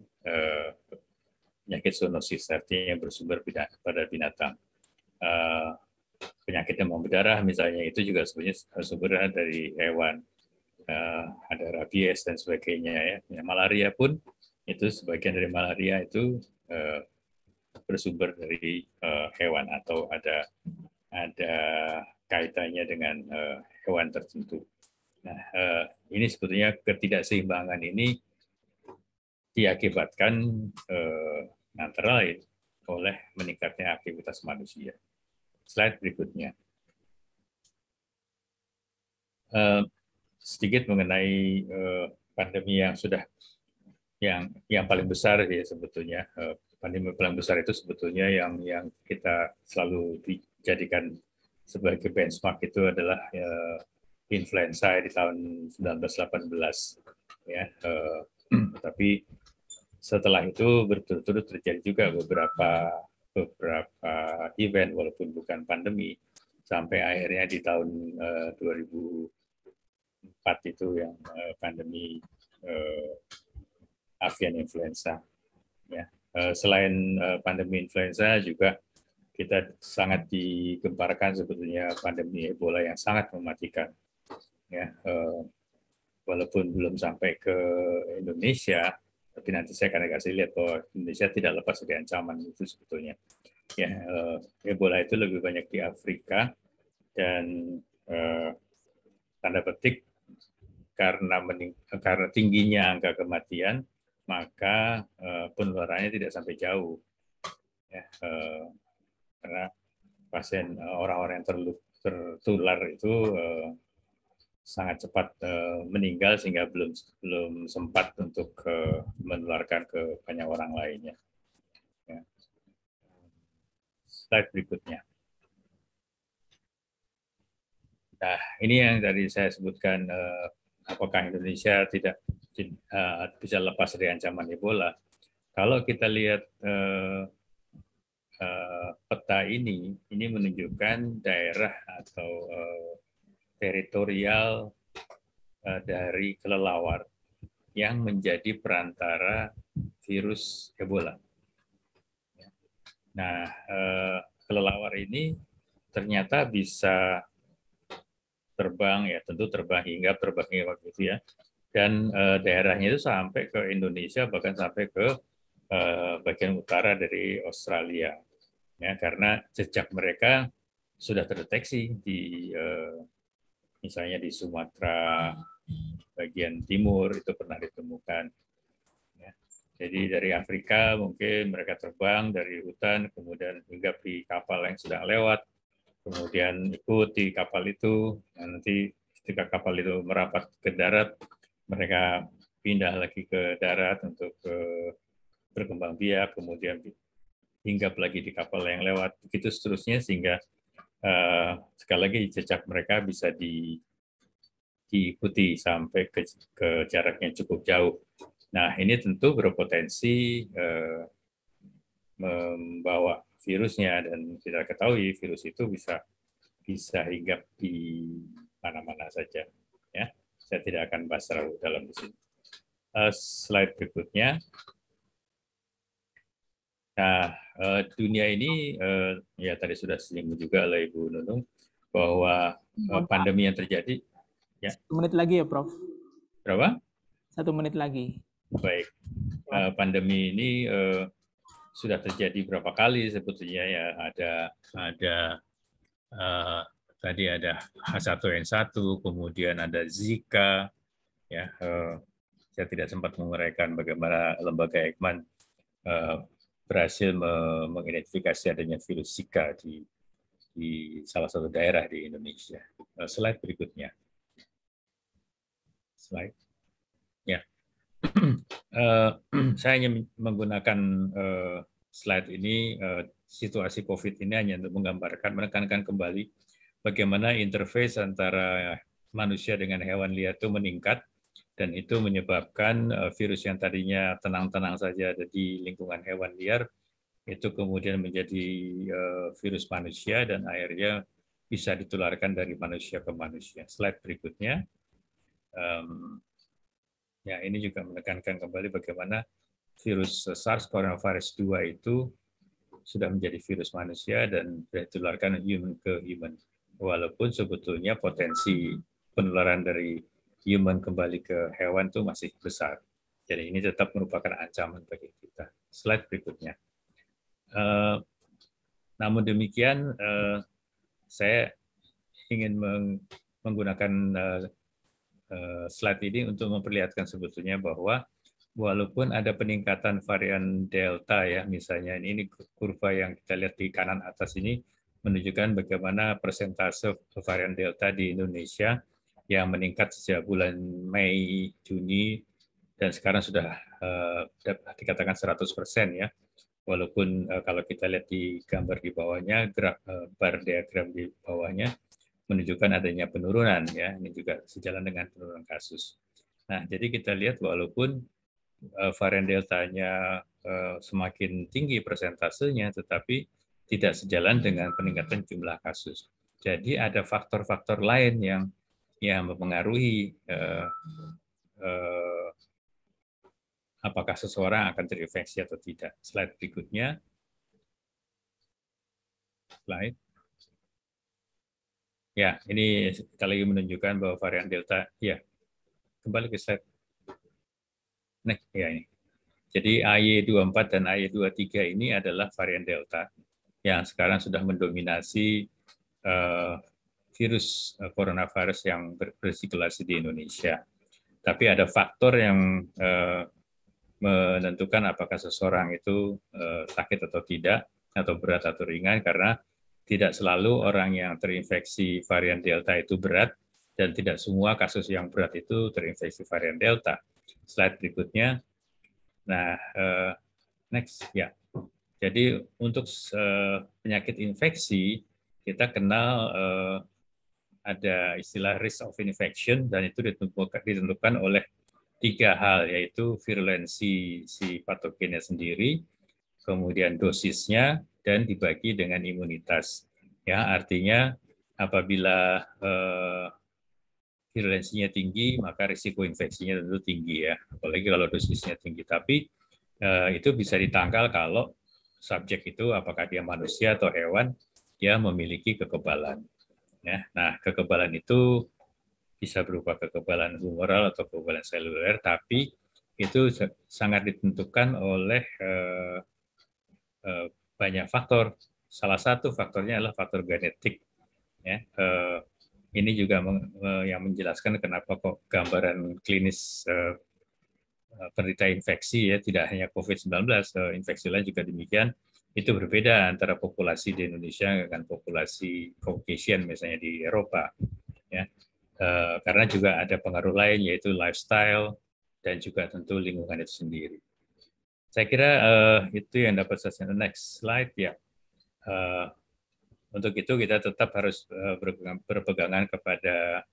penyakit zoonosis, artinya yang bersumber pada binatang. Penyakit demam berdarah misalnya itu juga sebenarnya sumbernya dari hewan. Ada rabies dan sebagainya ya. Malaria pun itu sebagian dari malaria itu bersumber dari hewan atau ada kaitannya dengan hewan tertentu. Nah, ini sebetulnya ketidakseimbangan ini diakibatkan antara lain oleh meningkatnya aktivitas manusia. Slide berikutnya. Sedikit mengenai pandemi yang sudah yang paling besar ya sebetulnya. Pandemi paling besar itu sebetulnya yang kita selalu dijadikan sebagai benchmark itu adalah influenza di tahun 1918 ya. Tapi setelah itu berturut-turut terjadi juga beberapa event walaupun bukan pandemi, sampai akhirnya di tahun 2004 itu yang pandemi avian influenza. Ya. Selain pandemi influenza juga kita sangat digemparkan sebetulnya pandemi Ebola yang sangat mematikan. Ya, walaupun belum sampai ke Indonesia, tapi nanti saya akan kasih lihat bahwa Indonesia tidak lepas dari ancaman itu sebetulnya. Ya, Ebola itu lebih banyak di Afrika dan tanda petik karena tingginya angka kematian, maka penularannya tidak sampai jauh. ya, karena pasien orang-orang yang tertular itu sangat cepat meninggal sehingga belum sempat untuk menularkan ke banyak orang lainnya. Ya. Slide berikutnya. Nah, ini yang tadi saya sebutkan, apakah Indonesia tidak bisa lepas dari ancaman Ebola. Kalau kita lihat peta ini menunjukkan daerah atau teritorial dari kelelawar yang menjadi perantara virus Ebola. Nah, kelelawar ini ternyata bisa terbang, ya tentu terbang hingga waktu itu ya, dan daerahnya itu sampai ke Indonesia, bahkan sampai ke bagian utara dari Australia, ya, karena jejak mereka sudah terdeteksi di misalnya di Sumatera bagian timur itu pernah ditemukan. Ya. Jadi dari Afrika mungkin mereka terbang dari hutan, kemudian hinggap di kapal yang sedang lewat, kemudian ikut di kapal itu, dan nanti ketika kapal itu merapat ke darat, mereka pindah lagi ke darat untuk berkembang biak, kemudian hinggap lagi di kapal yang lewat, begitu seterusnya, sehingga sekali lagi jejak mereka bisa diikuti sampai ke jarak yang cukup jauh. Nah, ini tentu berpotensi membawa virusnya, dan kita ketahui virus itu bisa hinggap di mana-mana saja. Ya, saya tidak akan bahas terlalu dalam di sini. Slide berikutnya. Nah, dunia ini ya tadi sudah disinggung juga oleh Ibu Nunung bahwa pandemi yang terjadi. Ya. 1 menit lagi ya, Prof. Berapa? 1 menit lagi. Baik. Pandemi ini sudah terjadi berapa kali sebetulnya ya, tadi ada H1N1, kemudian ada Zika, ya. Saya tidak sempat menguraikan bagaimana lembaga Eijkman berhasil mengidentifikasi adanya virus Zika di salah satu daerah di Indonesia. Slide berikutnya. Slide. Ya. Saya hanya menggunakan slide ini, situasi COVID ini hanya untuk menekankan kembali bagaimana interface antara manusia dengan hewan liar itu meningkat, dan itu menyebabkan virus yang tadinya tenang-tenang saja ada di lingkungan hewan liar, itu kemudian menjadi virus manusia dan akhirnya bisa ditularkan dari manusia ke manusia. Slide berikutnya. Ya, ini juga menekankan kembali bagaimana virus SARS coronavirus 2 itu sudah menjadi virus manusia dan ditularkan human ke human. Walaupun sebetulnya potensi penularan dari human kembali ke hewan itu masih besar. Jadi ini tetap merupakan ancaman bagi kita. Slide berikutnya. Namun demikian, saya ingin menggunakan slide ini untuk memperlihatkan sebetulnya bahwa walaupun ada peningkatan varian Delta, ya misalnya ini kurva yang kita lihat di kanan atas ini menunjukkan bagaimana persentase varian Delta di Indonesia yang meningkat sejak bulan Mei, Juni, dan sekarang sudah dikatakan 100% ya. Walaupun kalau kita lihat di gambar di bawahnya, bar diagram di bawahnya menunjukkan adanya penurunan, ya. Ini juga sejalan dengan penurunan kasus. Nah, jadi kita lihat walaupun varian Delta-nya semakin tinggi persentasenya, tetapi tidak sejalan dengan peningkatan jumlah kasus. Jadi ada faktor-faktor lain yang mempengaruhi apakah seseorang akan terinfeksi atau tidak. Slide berikutnya. Slide. Ya, ini sekali lagi menunjukkan bahwa varian Delta, ya, kembali ke slide. Nah, ya ini. Jadi AY24 dan AY23 ini adalah varian Delta yang sekarang sudah mendominasi virus coronavirus yang bersirkulasi di Indonesia. Tapi ada faktor yang menentukan apakah seseorang itu sakit atau tidak. atau berat atau ringan, karena tidak selalu orang yang terinfeksi varian Delta itu berat, dan tidak semua kasus yang berat itu terinfeksi varian Delta. Slide berikutnya. Nah, next ya. Jadi untuk penyakit infeksi, kita kenal ada istilah risk of infection, dan itu ditentukan oleh 3 hal, yaitu virulensi si patogennya sendiri, kemudian dosisnya, dan dibagi dengan imunitas. Ya, artinya apabila virulensinya tinggi, maka risiko infeksinya tentu tinggi ya, apalagi kalau dosisnya tinggi. Tapi itu bisa ditangkal kalau subjek itu apakah dia manusia atau hewan, dia memiliki kekebalan. Ya, nah, kekebalan itu bisa berupa kekebalan humoral atau kekebalan seluler, tapi itu sangat ditentukan oleh banyak faktor. Salah satu faktornya adalah faktor genetik. Ya, ini juga yang menjelaskan kenapa kok gambaran klinis penderita infeksi ya, tidak hanya COVID-19, infeksi lain juga demikian. Itu berbeda antara populasi di Indonesia dengan populasi Caucasian misalnya di Eropa. Ya. Karena juga ada pengaruh lain, yaitu lifestyle dan juga tentu lingkungan itu sendiri. Saya kira itu yang dapat saya sampaikan. Next slide ya. Untuk itu kita tetap harus berpegangan kepada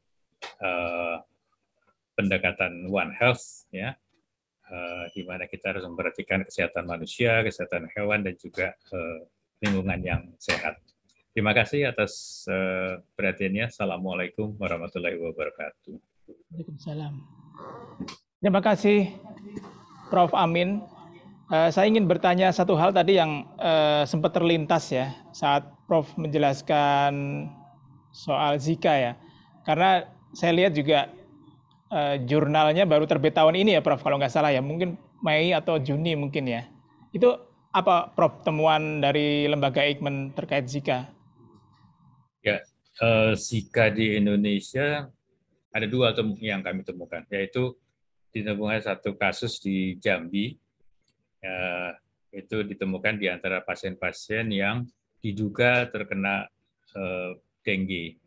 pendekatan One Health, ya, di mana kita harus memperhatikan kesehatan manusia, kesehatan hewan, dan juga lingkungan yang sehat. Terima kasih atas perhatiannya. Assalamualaikum warahmatullahi wabarakatuh. Waalaikumsalam. Terima kasih, Prof. Amin. Saya ingin bertanya satu hal tadi yang sempat terlintas ya saat Prof menjelaskan soal Zika ya. Karena saya lihat juga jurnalnya baru terbit tahun ini ya Prof, kalau nggak salah ya, mungkin Mei atau Juni mungkin ya. Itu apa Prof temuan dari lembaga Eijkman terkait Zika? Ya, Zika di Indonesia ada 2 yang kami temukan, yaitu ditemukan 1 kasus di Jambi. Itu ditemukan di antara pasien-pasien yang diduga terkena dengue.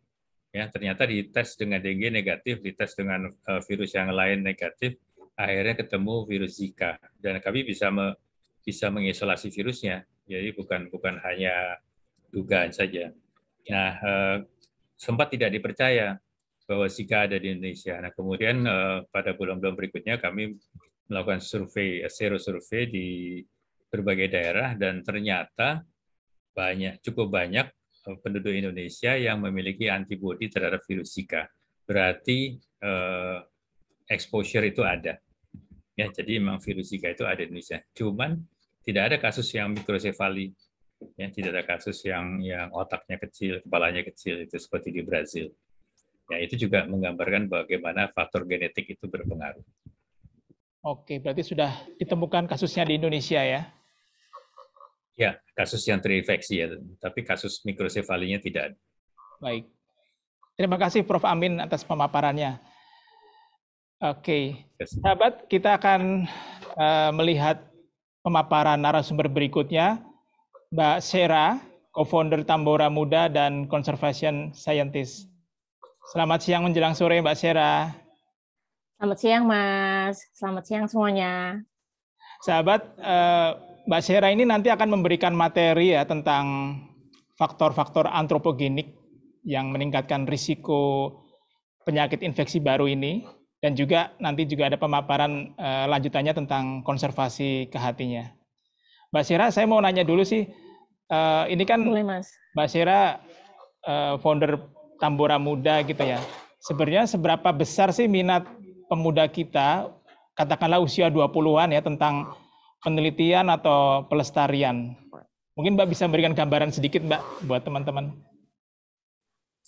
Ya, ternyata dites dengan dengue negatif, dites dengan virus yang lain negatif, akhirnya ketemu virus Zika. Dan kami bisa mengisolasi virusnya, jadi bukan hanya dugaan saja. Nah, sempat tidak dipercaya bahwa Zika ada di Indonesia. Nah, kemudian pada bulan-bulan berikutnya kami melakukan sero-survei di berbagai daerah, dan ternyata cukup banyak penduduk Indonesia yang memiliki antibodi terhadap virus Zika. Berarti exposure itu ada. Ya, jadi memang virus Zika itu ada di Indonesia. Cuman tidak ada kasus yang mikrosefali. Ya, tidak ada kasus yang otaknya kecil, kepalanya kecil, itu seperti di Brazil. Ya, itu juga menggambarkan bagaimana faktor genetik itu berpengaruh. Oke, berarti sudah ditemukan kasusnya di Indonesia ya? Ya, kasus yang terinfeksi ya, tapi kasus mikrosefalinya tidak ada. Baik. Terima kasih Prof. Amin atas pemaparannya. Oke, sahabat, kita akan melihat pemaparan narasumber berikutnya, Mbak Sera, co-founder Tambora Muda dan Conservation Scientist. Selamat siang menjelang sore, Mbak Sera. Selamat siang, Mas. Selamat siang semuanya. Sahabat, Mbak Sera ini nanti akan memberikan materi ya tentang faktor-faktor antropogenik yang meningkatkan risiko penyakit infeksi baru ini, dan juga nanti juga ada pemaparan lanjutannya tentang konservasi ke hatinya. Mbak Sera, saya mau nanya dulu sih, ini kan boleh, Mas. Mbak Sera founder Tambora Muda gitu ya. Sebenarnya seberapa besar sih minat pemuda kita, katakanlah usia 20-an ya, tentang penelitian atau pelestarian? Mungkin Mbak bisa memberikan gambaran sedikit, Mbak, buat teman-teman.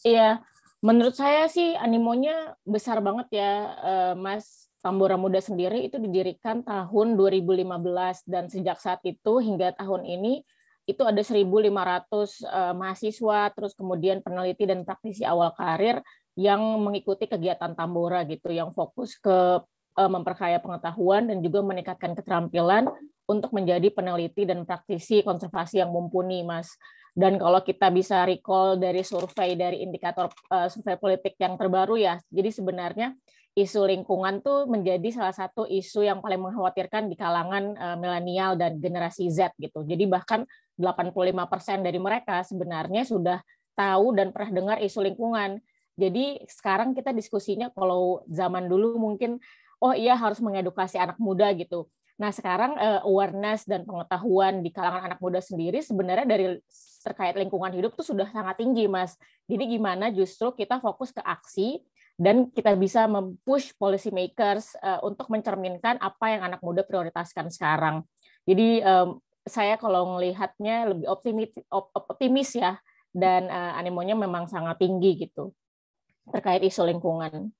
Iya, menurut saya sih animonya besar banget ya, Mas. Tambora Muda sendiri itu didirikan tahun 2015, dan sejak saat itu hingga tahun ini itu ada 1.500 mahasiswa, terus kemudian peneliti dan praktisi awal karir yang mengikuti kegiatan Tambora gitu, yang fokus ke memperkaya pengetahuan dan juga meningkatkan keterampilan untuk menjadi peneliti dan praktisi konservasi yang mumpuni, Mas. Dan kalau kita bisa recall dari survei dari indikator survei politik yang terbaru ya, jadi sebenarnya isu lingkungan tuh menjadi salah satu isu yang paling mengkhawatirkan di kalangan milenial dan generasi Z gitu. Jadi bahkan 85% dari mereka sebenarnya sudah tahu dan pernah dengar isu lingkungan. Jadi sekarang kita diskusinya kalau zaman dulu mungkin oh iya harus mengedukasi anak muda gitu. Nah sekarang awareness dan pengetahuan di kalangan anak muda sendiri sebenarnya dari terkait lingkungan hidup tuh sudah sangat tinggi, Mas. Jadi gimana justru kita fokus ke aksi dan kita bisa mempush policy makers untuk mencerminkan apa yang anak muda prioritaskan sekarang. Jadi saya kalau melihatnya lebih optimis ya, dan animonya memang sangat tinggi gitu terkait isu lingkungan.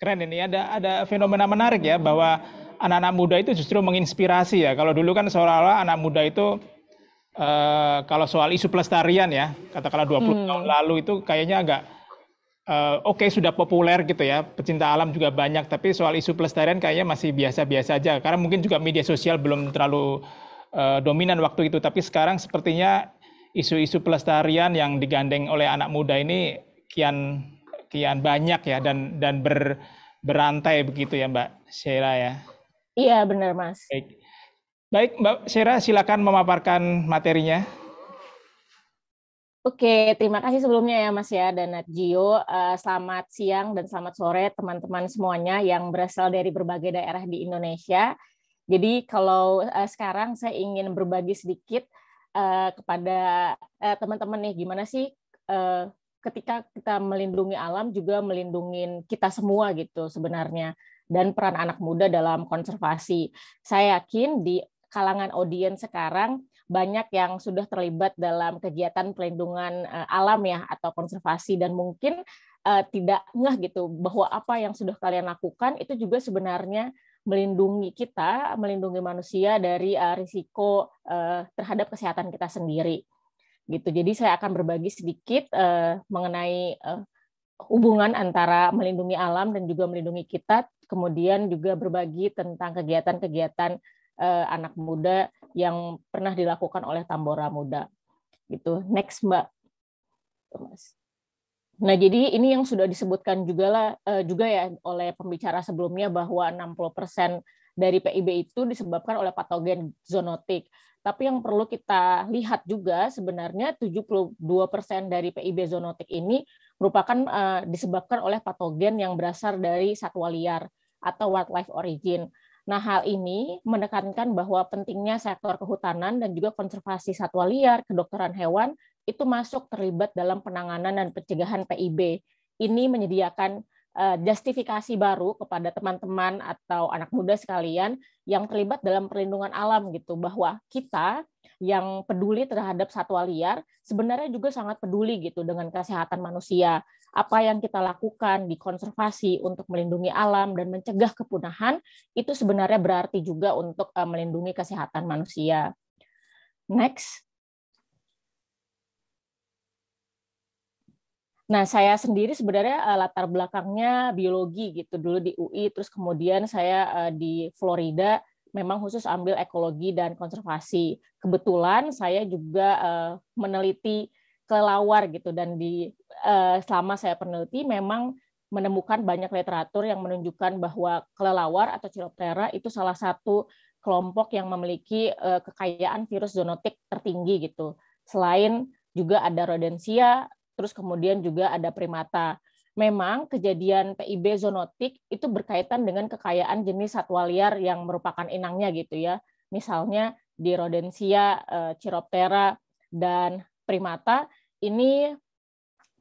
Keren ini, ada fenomena menarik ya, bahwa anak-anak muda itu justru menginspirasi ya. Kalau dulu kan seolah-olah anak muda itu kalau soal isu pelestarian ya, katakanlah 20 tahun lalu itu kayaknya agak oke, sudah populer gitu ya, pecinta alam juga banyak, tapi soal isu pelestarian kayaknya masih biasa-biasa aja, karena mungkin juga media sosial belum terlalu dominan waktu itu. Tapi sekarang sepertinya isu-isu pelestarian yang digandeng oleh anak muda ini kian banyak ya, dan berantai begitu ya Mbak Sheila ya. Iya benar Mas. Baik Mbak Sheila, silakan memaparkan materinya. Oke, terima kasih sebelumnya ya Mas ya dan Nat Gio. Selamat siang dan selamat sore teman-teman semuanya yang berasal dari berbagai daerah di Indonesia. Jadi kalau sekarang saya ingin berbagi sedikit kepada teman-teman nih, gimana sih ketika kita melindungi alam juga melindungi kita semua gitu sebenarnya, dan peran anak muda dalam konservasi. Saya yakin di kalangan audiens sekarang banyak yang sudah terlibat dalam kegiatan pelindungan alam ya atau konservasi, dan mungkin tidak ngeh gitu bahwa apa yang sudah kalian lakukan itu juga sebenarnya melindungi kita, melindungi manusia dari risiko terhadap kesehatan kita sendiri. Gitu. Jadi saya akan berbagi sedikit mengenai hubungan antara melindungi alam dan juga melindungi kita, kemudian juga berbagi tentang kegiatan-kegiatan anak muda yang pernah dilakukan oleh Tambora Muda. Gitu. Next, Mbak. Nah, jadi ini yang sudah disebutkan juga ya oleh pembicara sebelumnya bahwa 60% dari PIB itu disebabkan oleh patogen zoonotik. Tapi yang perlu kita lihat juga sebenarnya 72% dari PIB zoonotik ini merupakan disebabkan oleh patogen yang berasal dari satwa liar atau wildlife origin. Nah, hal ini menekankan bahwa pentingnya sektor kehutanan dan juga konservasi satwa liar, kedokteran hewan, itu masuk terlibat dalam penanganan dan pencegahan PIB. Ini menyediakan justifikasi baru kepada teman-teman atau anak muda sekalian yang terlibat dalam perlindungan alam gitu, bahwa kita yang peduli terhadap satwa liar sebenarnya juga sangat peduli gitu dengan kesehatan manusia. Apa yang kita lakukan di konservasi untuk melindungi alam dan mencegah kepunahan itu sebenarnya berarti juga untuk melindungi kesehatan manusia. Next. Nah, saya sendiri sebenarnya latar belakangnya biologi gitu dulu di UI, terus kemudian saya di Florida memang khusus ambil ekologi dan konservasi. Kebetulan saya juga meneliti kelelawar gitu, dan selama saya peneliti memang menemukan banyak literatur yang menunjukkan bahwa kelelawar atau Chiroptera itu salah satu kelompok yang memiliki kekayaan virus zoonotik tertinggi gitu. Selain juga ada rodensia, terus kemudian juga ada primata. Memang kejadian PIB zoonotik itu berkaitan dengan kekayaan jenis satwa liar yang merupakan inangnya gitu ya. Misalnya di rodensia, Chiroptera, dan primata ini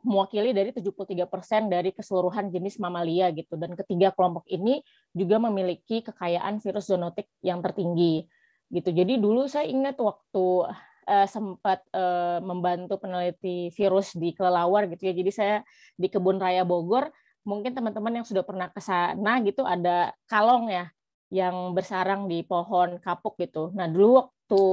mewakili dari 73% dari keseluruhan jenis mamalia gitu. Dan ketiga kelompok ini juga memiliki kekayaan virus zoonotik yang tertinggi gitu. Jadi dulu saya ingat waktu sempat membantu peneliti virus di kelelawar gitu ya. Jadi saya di Kebun Raya Bogor, mungkin teman-teman yang sudah pernah ke sana gitu, ada kalong ya yang bersarang di pohon kapuk gitu. Nah, dulu waktu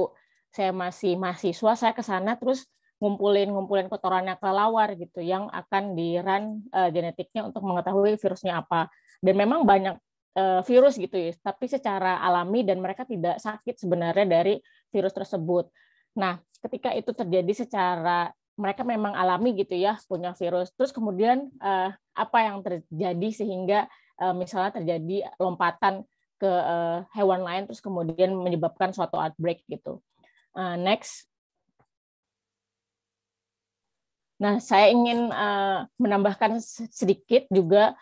saya masih mahasiswa, saya ke sana terus ngumpulin kotorannya kelelawar gitu yang akan di-run genetiknya untuk mengetahui virusnya apa. Dan memang banyak virus gitu ya, tapi secara alami dan mereka tidak sakit sebenarnya dari virus tersebut. Nah, ketika itu terjadi secara mereka memang alami gitu ya punya virus, terus kemudian apa yang terjadi sehingga misalnya terjadi lompatan ke hewan lain terus kemudian menyebabkan suatu outbreak gitu. Next. Nah, saya ingin menambahkan sedikit juga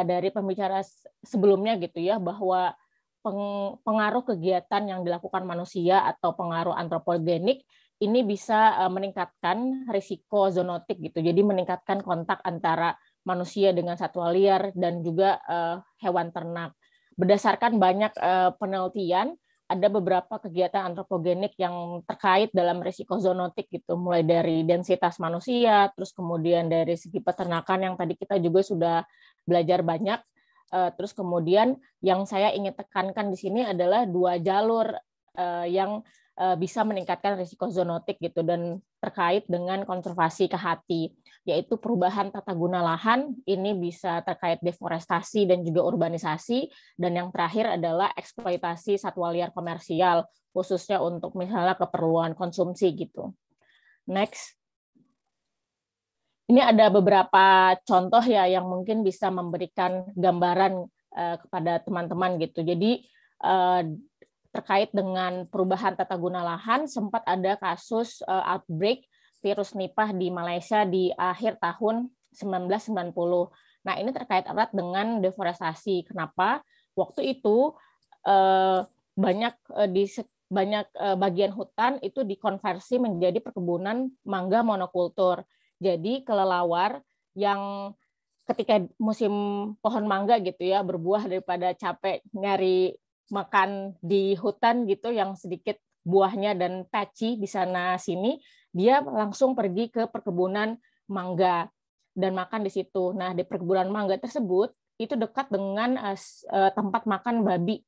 dari pembicara sebelumnya gitu ya, bahwa pengaruh kegiatan yang dilakukan manusia atau pengaruh antropogenik ini bisa meningkatkan risiko zoonotik gitu. Jadi meningkatkan kontak antara manusia dengan satwa liar dan juga hewan ternak. Berdasarkan banyak penelitian, ada beberapa kegiatan antropogenik yang terkait dalam risiko zoonotik gitu, mulai dari densitas manusia, terus kemudian dari segi peternakan yang tadi kita juga sudah belajar banyak, terus kemudian yang saya ingin tekankan di sini adalah 2 jalur yang bisa meningkatkan risiko zoonotik gitu dan terkait dengan konservasi kehati, yaitu perubahan tata guna lahan, ini bisa terkait deforestasi dan juga urbanisasi, dan yang terakhir adalah eksploitasi satwa liar komersial, khususnya untuk misalnya keperluan konsumsi gitu. Next. Ini ada beberapa contoh ya yang mungkin bisa memberikan gambaran kepada teman-teman gitu. Jadi terkait dengan perubahan tata guna lahan, sempat ada kasus outbreak virus Nipah di Malaysia di akhir tahun 1990. Nah, ini terkait erat dengan deforestasi. Kenapa? Waktu itu banyak bagian hutan itu dikonversi menjadi perkebunan mangga monokultur. Jadi kelelawar yang ketika musim pohon mangga gitu ya berbuah, daripada capek nyari makan di hutan gitu yang sedikit buahnya dan patchy di sana sini, dia langsung pergi ke perkebunan mangga dan makan di situ. Nah, di perkebunan mangga tersebut itu dekat dengan tempat makan babi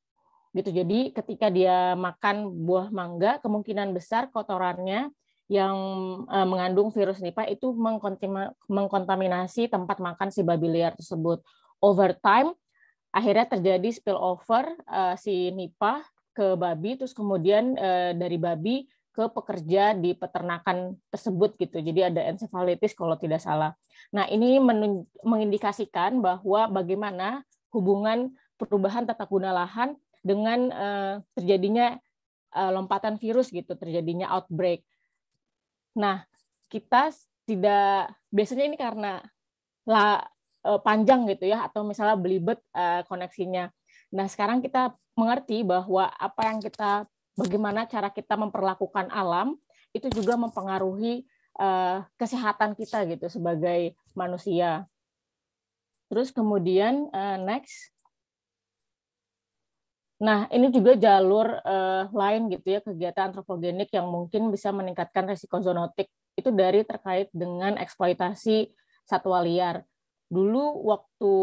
gitu. Jadi ketika dia makan buah mangga, kemungkinan besar kotorannya yang mengandung virus Nipah itu mengkontaminasi tempat makan si babi liar tersebut. Over time akhirnya terjadi spillover si Nipah ke babi, terus kemudian dari babi ke pekerja di peternakan tersebut gitu. Jadi ada encephalitis kalau tidak salah. Nah, ini mengindikasikan bahwa bagaimana hubungan perubahan tata guna lahan dengan terjadinya lompatan virus gitu, terjadinya outbreak. Nah, kita tidak, biasanya ini karena panjang gitu ya, atau misalnya belibet koneksinya. Nah, sekarang kita mengerti bahwa bagaimana cara kita memperlakukan alam itu juga mempengaruhi kesehatan kita gitu sebagai manusia. Terus kemudian next. Nah, ini juga jalur lain gitu ya, kegiatan antropogenik yang mungkin bisa meningkatkan risiko zoonotik itu dari terkait dengan eksploitasi satwa liar. Dulu waktu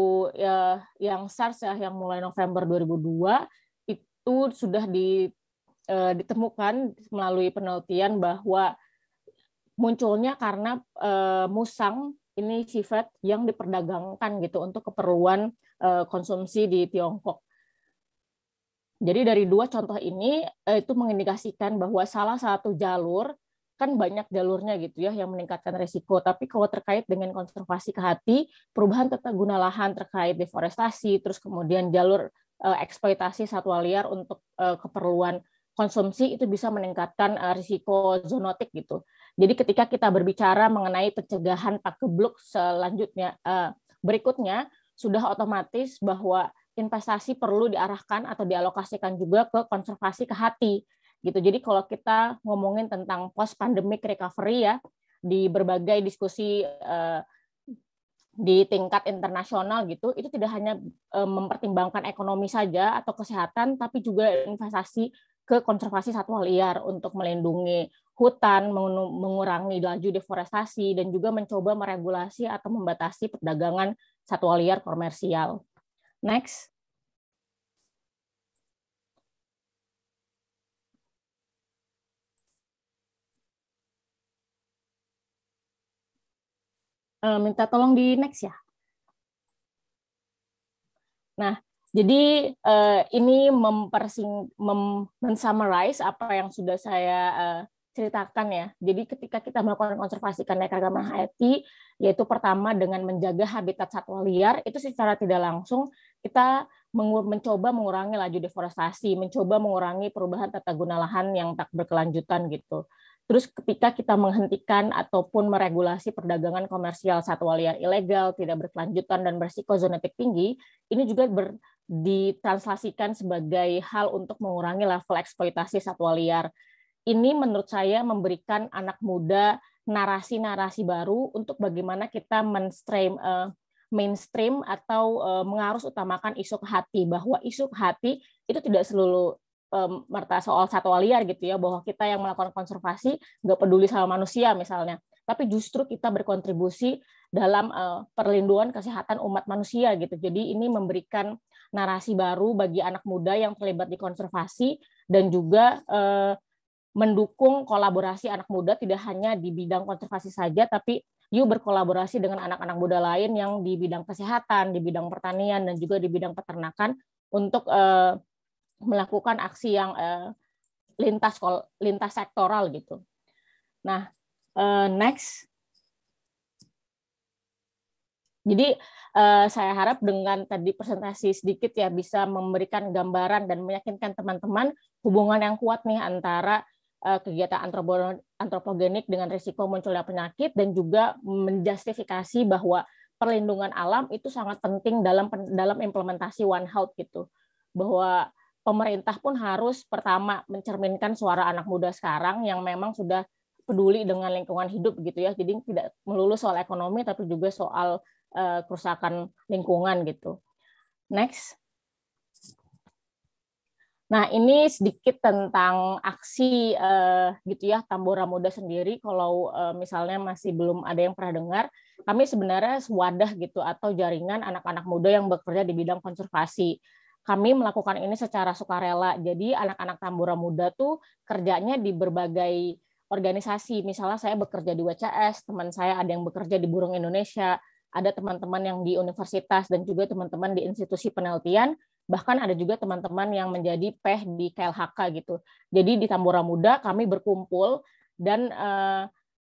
yang SARS ya, yang mulai November 2002 itu sudah ditemukan melalui penelitian bahwa munculnya karena musang ini sifat yang diperdagangkan gitu untuk keperluan konsumsi di Tiongkok. Jadi dari 2 contoh ini itu mengindikasikan bahwa salah satu jalur, kan banyak jalurnya gitu ya yang meningkatkan risiko, tapi kalau terkait dengan konservasi kehati, perubahan tata guna lahan terkait deforestasi, terus kemudian jalur eksploitasi satwa liar untuk keperluan konsumsi itu bisa meningkatkan risiko zoonotik gitu. Jadi ketika kita berbicara mengenai pencegahan pagebluk selanjutnya berikutnya, sudah otomatis bahwa investasi perlu diarahkan atau dialokasikan juga ke konservasi kehati gitu. Jadi kalau kita ngomongin tentang post pandemic recovery ya, di berbagai diskusi di tingkat internasional gitu, itu tidak hanya mempertimbangkan ekonomi saja atau kesehatan, tapi juga investasi ke konservasi satwa liar untuk melindungi hutan, mengurangi laju deforestasi, dan juga mencoba meregulasi atau membatasi perdagangan satwa liar komersial. Next. Minta tolong di next ya. Nah, Jadi ini men-summarize apa yang sudah saya ceritakan ya. Jadi ketika kita melakukan konservasi keanekaragaman hayati, yaitu pertama dengan menjaga habitat satwa liar, itu secara tidak langsung kita mencoba mengurangi laju deforestasi, mencoba mengurangi perubahan tata guna lahan yang tak berkelanjutan gitu. Terus ketika kita menghentikan ataupun meregulasi perdagangan komersial satwa liar ilegal, tidak berkelanjutan dan berisiko zoonotik tinggi, ini juga ditranslasikan sebagai hal untuk mengurangi level eksploitasi satwa liar. Ini menurut saya memberikan anak muda narasi-narasi baru untuk bagaimana kita mainstream atau mengarus utamakan isu hati, bahwa isu hati itu tidak selalu merta soal satwa liar gitu ya, bahwa kita yang melakukan konservasi nggak peduli sama manusia misalnya, tapi justru kita berkontribusi dalam perlindungan kesehatan umat manusia gitu. Jadi ini memberikan narasi baru bagi anak muda yang terlibat di konservasi dan juga mendukung kolaborasi anak muda tidak hanya di bidang konservasi saja, tapi yuk berkolaborasi dengan anak-anak muda lain yang di bidang kesehatan, di bidang pertanian, dan juga di bidang peternakan untuk melakukan aksi yang lintas sektoral gitu. Nah, next. Jadi saya harap dengan tadi presentasi sedikit ya bisa memberikan gambaran dan meyakinkan teman-teman hubungan yang kuat nih antara kegiatan antropogenik dengan risiko munculnya penyakit dan juga menjustifikasi bahwa perlindungan alam itu sangat penting dalam implementasi One Health gitu. Bahwa pemerintah pun harus pertama mencerminkan suara anak muda sekarang yang memang sudah peduli dengan lingkungan hidup gitu ya. Jadi tidak melulu soal ekonomi tapi juga soal kerusakan lingkungan gitu. Next. Nah, ini sedikit tentang aksi gitu ya Tambora Muda sendiri. Kalau misalnya masih belum ada yang pernah dengar, kami sebenarnya wadah gitu atau jaringan anak-anak muda yang bekerja di bidang konservasi. Kami melakukan ini secara sukarela. Jadi anak-anak Tambora Muda tuh kerjanya di berbagai organisasi. Misalnya saya bekerja di WCS, teman saya ada yang bekerja di Burung Indonesia, ada teman-teman yang di universitas dan juga teman-teman di institusi penelitian. Bahkan ada juga teman-teman yang menjadi PEH di KLHK gitu. Jadi di Tambora Muda kami berkumpul dan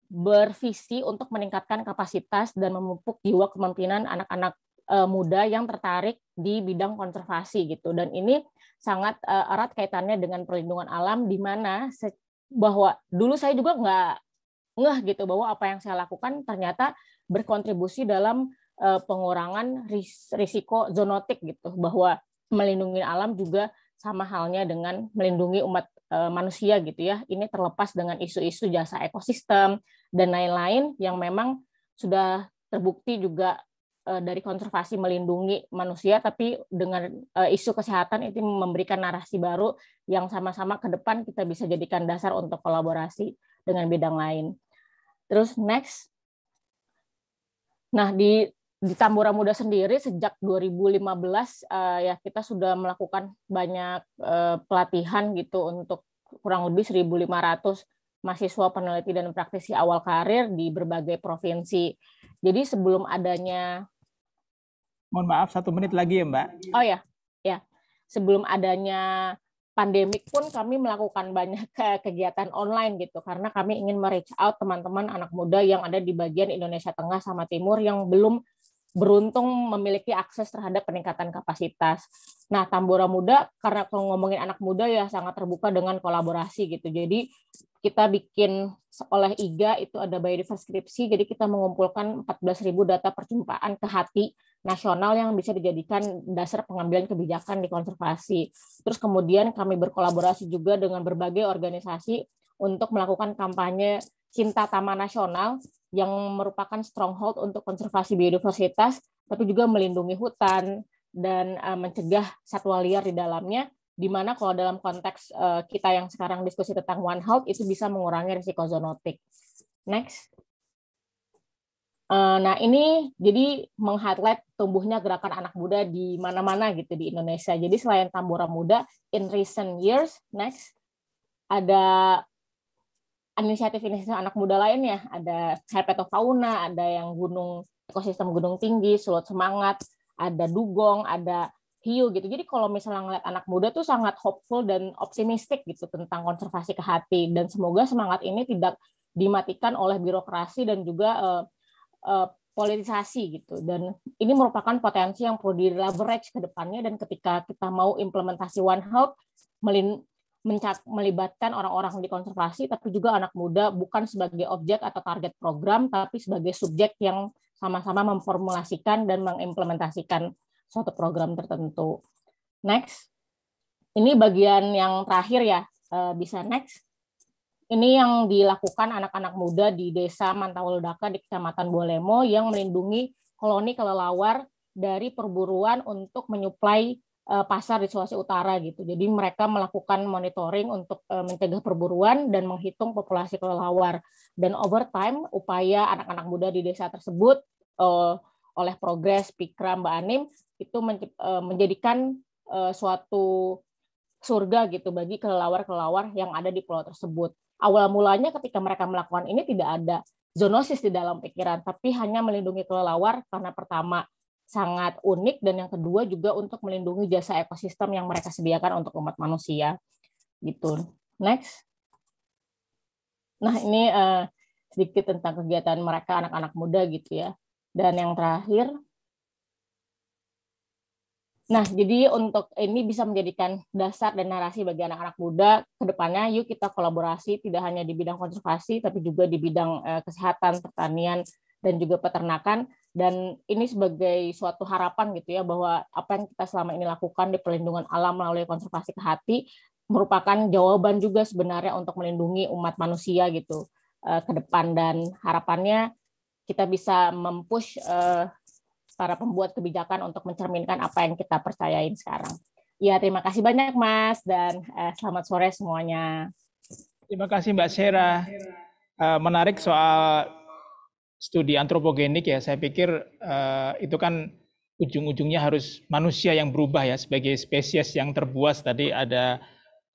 bervisi untuk meningkatkan kapasitas dan memupuk jiwa kepemimpinan anak-anak muda yang tertarik di bidang konservasi gitu. Dan ini sangat erat kaitannya dengan perlindungan alam, di mana bahwa dulu saya juga nggak ngeh gitu bahwa apa yang saya lakukan ternyata berkontribusi dalam pengurangan risiko zoonotik gitu, bahwa melindungi alam juga sama halnya dengan melindungi umat manusia gitu ya. Ini terlepas dengan isu-isu jasa ekosistem dan lain-lain yang memang sudah terbukti juga dari konservasi melindungi manusia, tapi dengan isu kesehatan itu memberikan narasi baru yang sama-sama ke depan kita bisa jadikan dasar untuk kolaborasi dengan bidang lain. Terus next. Nah, di Tambora Muda sendiri sejak 2015 ya kita sudah melakukan banyak pelatihan gitu untuk kurang lebih 1.500 mahasiswa peneliti dan praktisi awal karir di berbagai provinsi. Jadi sebelum adanya, mohon maaf 1 menit lagi ya Mbak. Oh ya, sebelum adanya pandemik pun kami melakukan banyak kegiatan online gitu, karena kami ingin me-reach out teman-teman anak muda yang ada di bagian Indonesia Tengah sama Timur yang belum beruntung memiliki akses terhadap peningkatan kapasitas. Nah, Tambora Muda, karena kalau ngomongin anak muda ya sangat terbuka dengan kolaborasi gitu. Jadi kita bikin oleh IGA itu ada biodiversity skripsi, jadi kita mengumpulkan 14.000 data perjumpaan ke hati nasional yang bisa dijadikan dasar pengambilan kebijakan di konservasi. Terus kemudian kami berkolaborasi juga dengan berbagai organisasi untuk melakukan kampanye Cinta Taman Nasional yang merupakan stronghold untuk konservasi biodiversitas, tapi juga melindungi hutan dan mencegah satwa liar di dalamnya, di mana kalau dalam konteks kita yang sekarang diskusi tentang One Health itu bisa mengurangi risiko zoonotik. Next. Nah, ini jadi meng-highlight tumbuhnya gerakan anak muda di mana-mana gitu di Indonesia. Jadi selain Tambora Muda, in recent years, next, ada inisiatif-inisiatif anak muda lainnya, ada herpetofauna, ada yang ekosistem gunung tinggi, Sulut Semangat, ada dugong, ada hiu gitu. Jadi kalau misalnya ngeliat anak muda tuh sangat hopeful dan optimistik gitu tentang konservasi ke hati, dan semoga semangat ini tidak dimatikan oleh birokrasi dan juga politisasi gitu. Dan ini merupakan potensi yang perlu di leverage ke depannya, dan ketika kita mau implementasi One Health melibatkan orang-orang di konservasi tapi juga anak muda bukan sebagai objek atau target program tapi sebagai subjek yang sama-sama memformulasikan dan mengimplementasikan suatu program tertentu. Next. Ini bagian yang terakhir ya. Bisa next. Ini yang dilakukan anak-anak muda di Desa Mantawuldaka di Kecamatan Bolemo yang melindungi koloni kelelawar dari perburuan untuk menyuplai pasar di Sulawesi Utara gitu. Jadi mereka melakukan monitoring untuk mencegah perburuan dan menghitung populasi kelelawar. Dan over time upaya anak-anak muda di desa tersebut oleh Progres, Pikra, Mbak Anim itu menjadikan suatu surga gitu bagi kelelawar-kelelawar yang ada di pulau tersebut. Awal mulanya ketika mereka melakukan ini tidak ada zoonosis di dalam pikiran, tapi hanya melindungi kelelawar karena pertama sangat unik, dan yang kedua juga untuk melindungi jasa ekosistem yang mereka sediakan untuk umat manusia. Gitu. Next. Nah, ini sedikit tentang kegiatan mereka anak-anak muda gitu ya. Dan yang terakhir, nah, jadi untuk ini bisa menjadikan dasar dan narasi bagi anak-anak muda ke depannya, yuk kita kolaborasi tidak hanya di bidang konservasi, tapi juga di bidang kesehatan, pertanian, dan juga peternakan. Dan ini sebagai suatu harapan gitu ya, bahwa apa yang kita selama ini lakukan di perlindungan alam melalui konservasi ke hati merupakan jawaban juga sebenarnya untuk melindungi umat manusia gitu ke depan. Dan harapannya kita bisa mempush para pembuat kebijakan untuk mencerminkan apa yang kita percayain sekarang. Ya, terima kasih banyak Mas, dan selamat sore semuanya. Terima kasih Mbak Sera. Menarik soal studi antropogenik ya. Saya pikir itu kan ujung-ujungnya harus manusia yang berubah ya sebagai spesies yang terbuas. Tadi ada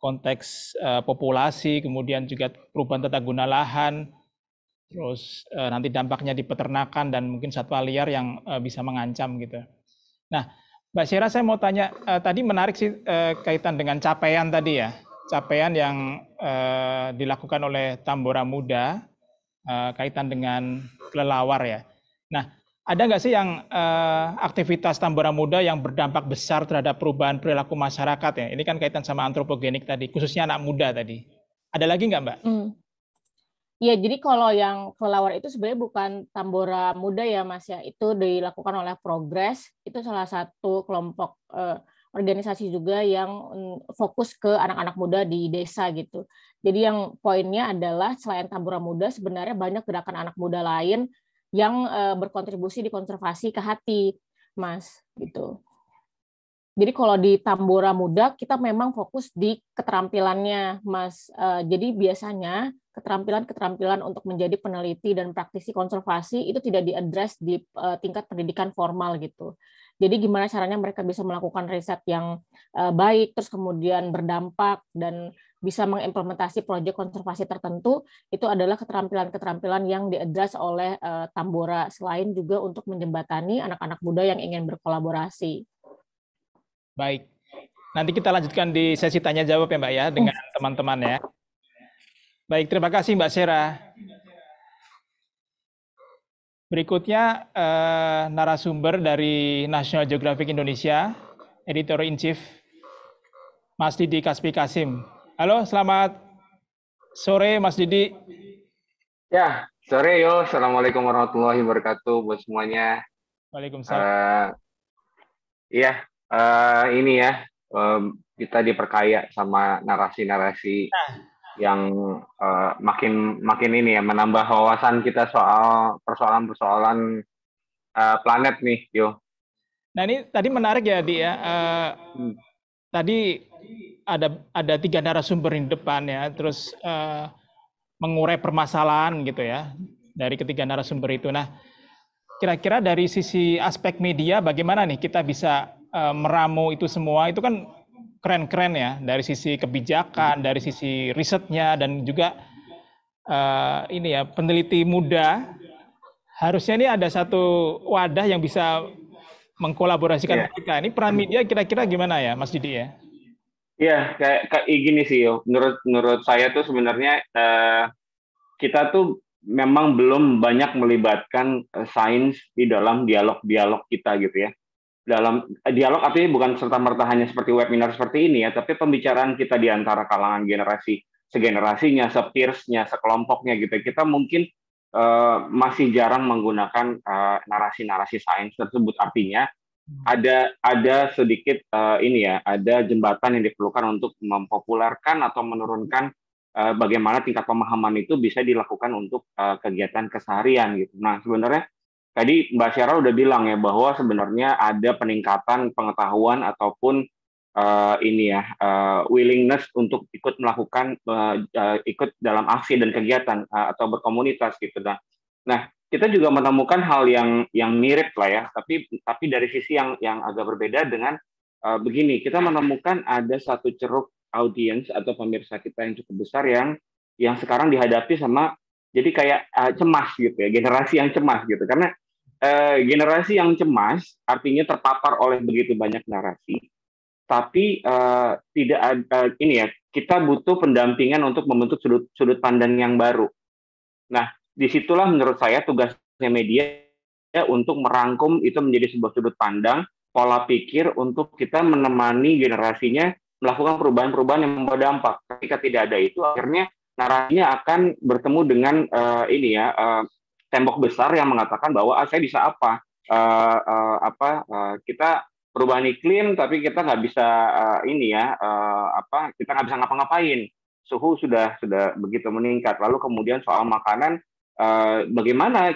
konteks populasi, kemudian juga perubahan tata guna lahan, terus nanti dampaknya di peternakan dan mungkin satwa liar yang bisa mengancam gitu. Nah, Mbak Sera, saya mau tanya, tadi menarik sih kaitan dengan capaian tadi ya, capaian yang dilakukan oleh Tambora Muda kaitan dengan kelelawar ya. Nah, ada nggak sih yang aktivitas Tambora Muda yang berdampak besar terhadap perubahan perilaku masyarakat ya? Ini kan kaitan sama antropogenik tadi, khususnya anak muda tadi. Ada lagi nggak Mbak? Ya, jadi kalau yang kelelawar itu sebenarnya bukan Tambora Muda ya Mas ya, itu dilakukan oleh Progres, itu salah satu kelompok organisasi juga yang fokus ke anak-anak muda di desa gitu. Jadi yang poinnya adalah selain Tambora Muda sebenarnya banyak gerakan anak muda lain yang berkontribusi di konservasi ke hati, Mas, gitu. Jadi kalau di Tambora Muda kita memang fokus di keterampilannya, Mas. Jadi biasanya keterampilan untuk menjadi peneliti dan praktisi konservasi itu tidak diadres di tingkat pendidikan formal gitu. Jadi gimana caranya mereka bisa melakukan riset yang baik, terus kemudian berdampak dan bisa mengimplementasi proyek konservasi tertentu, itu adalah keterampilan-keterampilan yang diadres oleh Tambora, selain juga untuk menjembatani anak-anak muda yang ingin berkolaborasi. Baik, nanti kita lanjutkan di sesi tanya jawab ya Mbak ya dengan teman-teman ya. Baik, terima kasih Mbak Sera. Berikutnya narasumber dari National Geographic Indonesia, Editor-in-Chief, Mas Didi Kaspi Kasim. Halo, selamat sore Mas Didi. Ya, sore yo. Assalamualaikum warahmatullahi wabarakatuh buat semuanya. Waalaikumsalam. Iya, ini ya, kita diperkaya sama narasi-narasi yang makin ini ya, menambah wawasan kita soal persoalan-persoalan planet nih, yo. Nah ini tadi menarik ya, Di ya. Tadi ada 3 narasumber di depan ya, terus mengurai permasalahan gitu ya dari ketiga narasumber itu. Nah, kira-kira dari sisi aspek media, bagaimana nih kita bisa meramu itu semua? Itu kan keren-keren ya, dari sisi kebijakan, dari sisi risetnya, dan juga ini ya, peneliti muda. Harusnya ini ada satu wadah yang bisa mengkolaborasikan Iya. mereka. Ini peran media kira-kira gimana ya, Mas Didi ya? Iya, kayak gini sih, yo. Menurut saya tuh sebenarnya kita tuh memang belum banyak melibatkan sains di dalam dialog-dialog kita gitu ya. Dalam dialog artinya bukan serta-merta hanya seperti webinar seperti ini ya, tapi pembicaraan kita di antara kalangan generasi, segenerasinya, sepeersnya, sekelompoknya gitu. Kita mungkin masih jarang menggunakan narasi-narasi sains tersebut. Artinya ada sedikit ada jembatan yang diperlukan untuk mempopulerkan atau menurunkan bagaimana tingkat pemahaman itu bisa dilakukan untuk kegiatan keseharian gitu. Nah, sebenarnya tadi Mbak Syara udah bilang ya bahwa sebenarnya ada peningkatan pengetahuan ataupun willingness untuk ikut melakukan ikut dalam aksi dan kegiatan atau berkomunitas gitu. Nah, kita juga menemukan hal yang mirip lah ya, tapi dari sisi yang agak berbeda dengan begini, kita menemukan ada satu ceruk audiens atau pemirsa kita yang cukup besar yang sekarang dihadapi sama jadi kayak cemas gitu ya, generasi yang cemas gitu, karena generasi yang cemas artinya terpapar oleh begitu banyak narasi, tapi tidak ada kita butuh pendampingan untuk membentuk sudut pandang yang baru. Nah, disitulah menurut saya tugasnya media untuk merangkum itu menjadi sebuah sudut pandang, pola pikir untuk kita menemani generasinya melakukan perubahan-perubahan yang membawa dampak. Ketika tidak ada itu, akhirnya narasinya akan bertemu dengan tembok besar yang mengatakan bahwa saya bisa apa? Kita perubahan iklim, tapi kita nggak bisa kita nggak bisa ngapa-ngapain. Suhu sudah begitu meningkat. Lalu kemudian soal makanan, bagaimana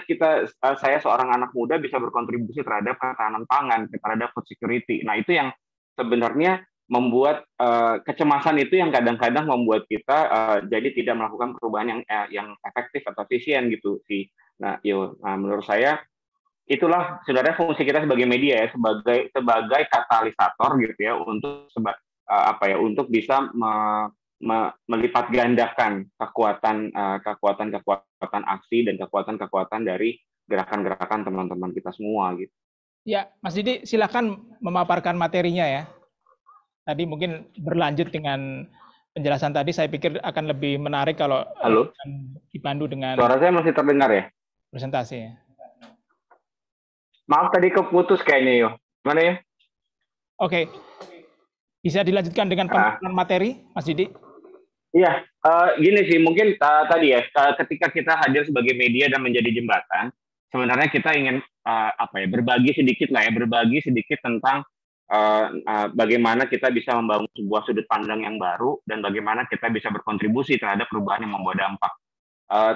saya seorang anak muda bisa berkontribusi terhadap ketahanan pangan, terhadap food security. Nah, itu yang sebenarnya membuat kecemasan itu yang kadang-kadang membuat kita jadi tidak melakukan perubahan yang efektif atau efisien gitu sih. Nah, menurut saya itulah sebenarnya fungsi kita sebagai media ya, sebagai katalisator gitu ya untuk untuk bisa melipat gandakan kekuatan aksi dan kekuatan dari gerakan-gerakan teman-teman kita semua gitu. Ya, Mas Didi silakan memaparkan materinya ya. Tadi mungkin berlanjut dengan penjelasan tadi, saya pikir akan lebih menarik kalau dipandu dengan suara saya masih terdengar ya? Presentasi ya. Maaf tadi keputus kayaknya yo. Mana ya? Oke. Bisa dilanjutkan dengan pemaparan materi, Mas Didi? Iya, gini sih, mungkin tadi ya, ketika kita hadir sebagai media dan menjadi jembatan, sebenarnya kita ingin berbagi sedikit tentang bagaimana kita bisa membangun sebuah sudut pandang yang baru dan bagaimana kita bisa berkontribusi terhadap perubahan yang membawa dampak.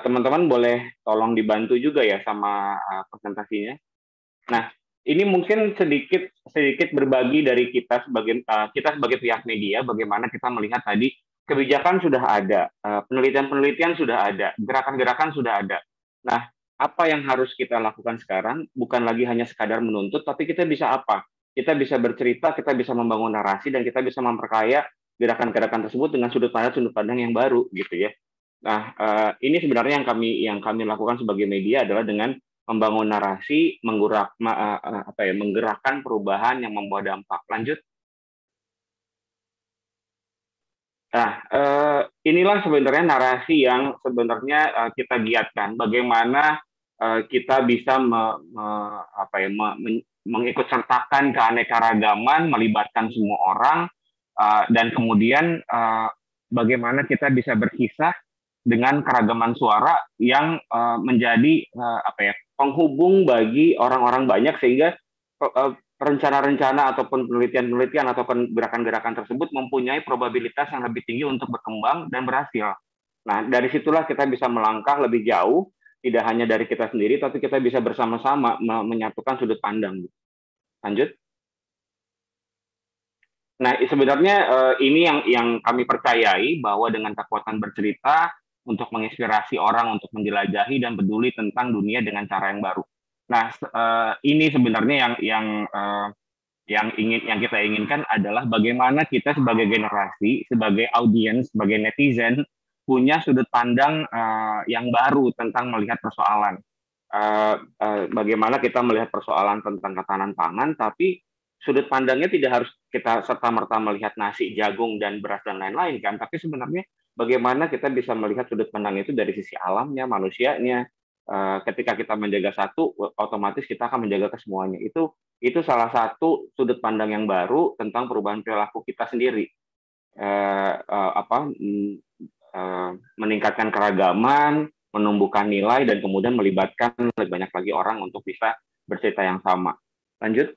Teman-teman boleh tolong dibantu juga ya sama presentasinya. Nah, ini mungkin sedikit berbagi dari kita sebagai pihak media, bagaimana kita melihat tadi kebijakan sudah ada, penelitian-penelitian sudah ada, gerakan-gerakan sudah ada. Nah, apa yang harus kita lakukan sekarang bukan lagi hanya sekadar menuntut, tapi kita bisa apa? Kita bisa bercerita, kita bisa membangun narasi, dan kita bisa memperkaya gerakan-gerakan tersebut dengan sudut pandang yang baru, gitu ya. Nah, ini sebenarnya yang kami lakukan sebagai media adalah dengan membangun narasi, menggerakkan perubahan yang membawa dampak. Lanjut. Nah, inilah sebenarnya narasi yang sebenarnya kita giatkan. Bagaimana kita bisa mengikut sertakan keanekaragaman, melibatkan semua orang, dan kemudian bagaimana kita bisa berkisah dengan keragaman suara yang menjadi penghubung bagi orang-orang banyak, sehingga rencana-rencana ataupun penelitian-penelitian ataupun gerakan-gerakan tersebut mempunyai probabilitas yang lebih tinggi untuk berkembang dan berhasil. Nah, dari situlah kita bisa melangkah lebih jauh, tidak hanya dari kita sendiri, tapi kita bisa bersama-sama menyatukan sudut pandang. Lanjut. Nah, sebenarnya ini yang kami percayai, bahwa dengan kekuatan bercerita untuk menginspirasi orang untuk menjelajahi dan peduli tentang dunia dengan cara yang baru. Nah, ini sebenarnya yang kita inginkan adalah bagaimana kita sebagai generasi, sebagai audiens, sebagai netizen punya sudut pandang yang baru tentang melihat persoalan. bagaimana kita melihat persoalan tentang ketahanan pangan, tapi sudut pandangnya tidak harus kita serta-merta melihat nasi, jagung, dan beras, dan lain-lain kan, tapi sebenarnya bagaimana kita bisa melihat sudut pandang itu dari sisi alamnya, manusianya. Ketika kita menjaga satu, otomatis kita akan menjaga kesemuanya. Itu salah satu sudut pandang yang baru tentang perubahan perilaku kita sendiri. Meningkatkan keragaman, menumbuhkan nilai, dan kemudian melibatkan lebih banyak lagi orang untuk bisa bercerita yang sama. Lanjut.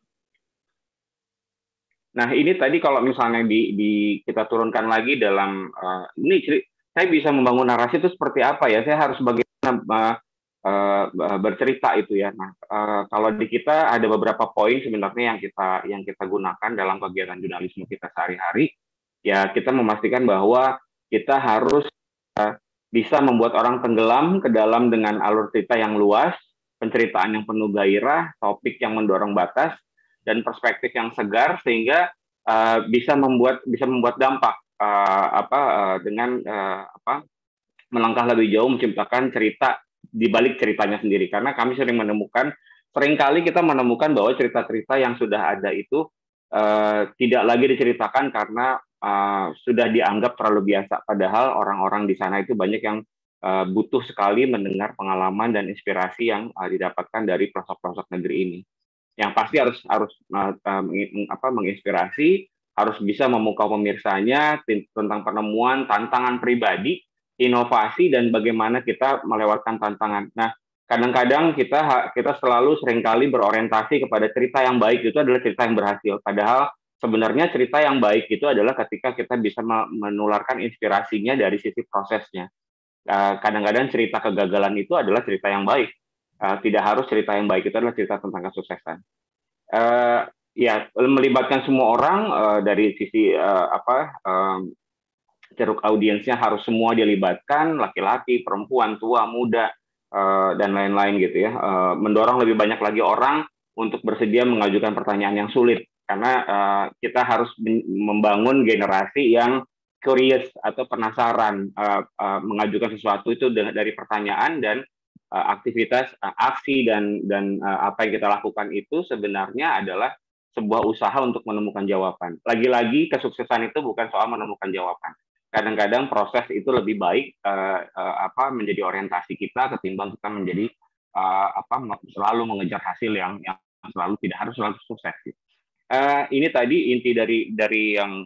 Nah, ini tadi kalau misalnya kita turunkan lagi dalam ini saya bisa membangun narasi itu seperti apa ya? Saya harus bagaimana bercerita itu ya. Nah, kalau di kita ada beberapa poin sebenarnya yang kita gunakan dalam kegiatan jurnalisme kita sehari-hari. Ya, kita memastikan bahwa kita harus bisa membuat orang tenggelam ke dalam dengan alur cerita yang luas, penceritaan yang penuh gairah, topik yang mendorong batas, dan perspektif yang segar, sehingga bisa membuat dampak dengan melangkah lebih jauh, menciptakan cerita di balik ceritanya sendiri. Karena kami seringkali kita menemukan bahwa cerita-cerita yang sudah ada itu tidak lagi diceritakan karena sudah dianggap terlalu biasa. Padahal orang-orang di sana itu banyak yang butuh sekali mendengar pengalaman dan inspirasi yang didapatkan dari pelosok-pelosok negeri ini. Yang pasti harus menginspirasi, harus bisa memukau pemirsanya tentang penemuan, tantangan pribadi, inovasi, dan bagaimana kita melewatkan tantangan. Nah, kadang-kadang kita selalu seringkali berorientasi kepada cerita yang baik itu adalah cerita yang berhasil. Padahal sebenarnya cerita yang baik itu adalah ketika kita bisa menularkan inspirasinya dari sisi prosesnya. Kadang-kadang cerita kegagalan itu adalah cerita yang baik. Tidak harus cerita yang baik itu adalah cerita tentang kesuksesan. Ya, melibatkan semua orang dari sisi ceruk audiensnya harus semua dilibatkan, laki-laki, perempuan, tua, muda, dan lain-lain gitu ya. Mendorong lebih banyak lagi orang untuk bersedia mengajukan pertanyaan yang sulit, karena kita harus membangun generasi yang curious atau penasaran, mengajukan sesuatu itu dari pertanyaan, dan aktivitas, aksi, dan apa yang kita lakukan itu sebenarnya adalah sebuah usaha untuk menemukan jawaban. Lagi-lagi kesuksesan itu bukan soal menemukan jawaban. Kadang-kadang proses itu lebih baik menjadi orientasi kita ketimbang kita menjadi selalu mengejar hasil yang selalu tidak harus selalu sukses. Ini tadi inti dari yang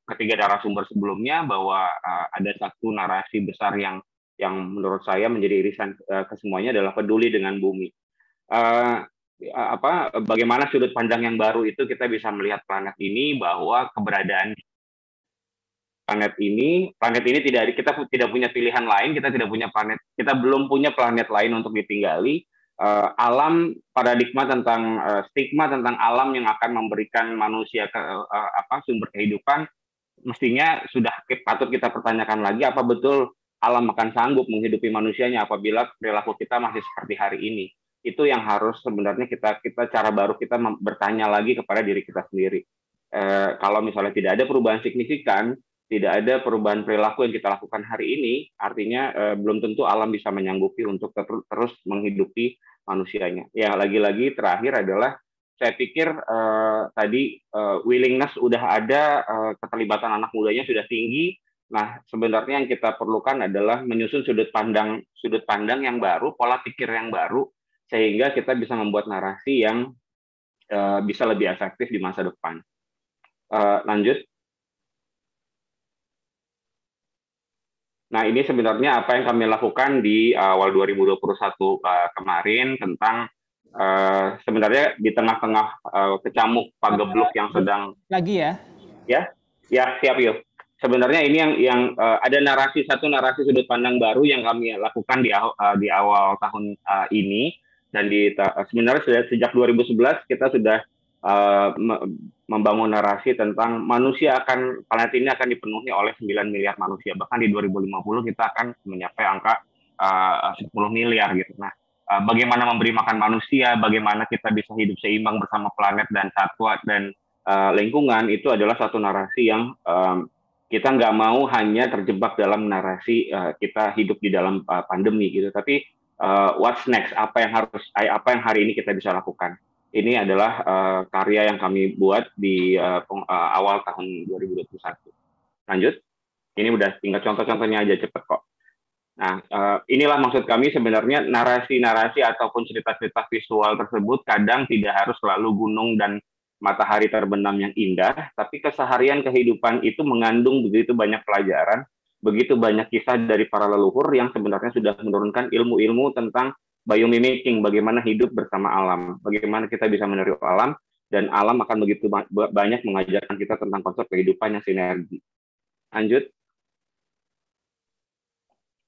ketiga narasumber sebelumnya, bahwa ada satu narasi besar yang menurut saya menjadi irisan kesemuanya adalah peduli dengan bumi. Bagaimana sudut pandang yang baru itu kita bisa melihat planet ini, bahwa keberadaan planet ini kita tidak punya pilihan lain, kita belum punya planet lain untuk ditinggali. Alam, paradigma tentang stigma tentang alam yang akan memberikan manusia sumber kehidupan, mestinya sudah patut kita pertanyakan lagi, apa betul alam akan sanggup menghidupi manusianya apabila perilaku kita masih seperti hari ini. Itu yang harus sebenarnya kita cara baru kita bertanya lagi kepada diri kita sendiri. Kalau misalnya tidak ada perubahan signifikan, tidak ada perubahan perilaku yang kita lakukan hari ini, artinya belum tentu alam bisa menyanggupi untuk terus menghidupi manusianya. Ya, lagi-lagi terakhir adalah saya pikir tadi willingness udah ada, keterlibatan anak mudanya sudah tinggi. Nah, sebenarnya yang kita perlukan adalah menyusun sudut pandang yang baru, pola pikir yang baru, sehingga kita bisa membuat narasi yang bisa lebih efektif di masa depan. Lanjut. Nah, ini sebenarnya apa yang kami lakukan di awal 2021 kemarin tentang sebenarnya di tengah-tengah kecamuk pagebluk yang sedang lagi ya. Ya, siap yuk. Sebenarnya ini yang ada satu narasi sudut pandang baru yang kami lakukan di awal tahun ini, dan sebenarnya sejak 2011 kita sudah membangun narasi tentang planet ini akan dipenuhi oleh 9 miliar manusia. Bahkan di 2050 kita akan mencapai angka 10 miliar gitu. Nah, bagaimana memberi makan manusia, bagaimana kita bisa hidup seimbang bersama planet dan satwa dan lingkungan, itu adalah satu narasi yang kita nggak mau hanya terjebak dalam narasi kita hidup di dalam pandemi gitu, tapi what's next, apa yang hari ini kita bisa lakukan. Ini adalah karya yang kami buat di awal tahun 2021. Lanjut. Ini udah tinggal contoh-contohnya aja, cepet kok. Nah, inilah maksud kami sebenarnya, narasi-narasi ataupun cerita-cerita visual tersebut kadang tidak harus selalu gunung dan matahari terbenam yang indah, tapi keseharian kehidupan itu mengandung begitu banyak pelajaran, begitu banyak kisah dari para leluhur yang sebenarnya sudah menurunkan ilmu-ilmu tentang biomimicking, bagaimana hidup bersama alam, bagaimana kita bisa meniru alam, dan alam akan begitu banyak mengajarkan kita tentang konsep kehidupan yang sinergi. Lanjut.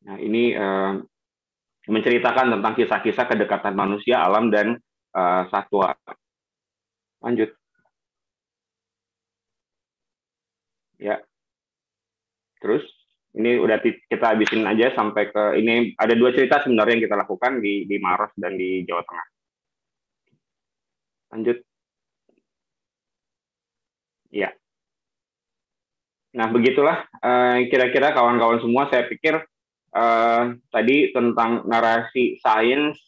Nah, ini menceritakan tentang kisah-kisah kedekatan manusia, alam, dan satwa. Lanjut. Ya. Terus, ini udah kita habisin aja sampai ke, ini ada 2 cerita sebenarnya yang kita lakukan di Maros dan di Jawa Tengah. Lanjut. Ya. Nah, begitulah kira-kira kawan-kawan semua, saya pikir tadi tentang narasi sains,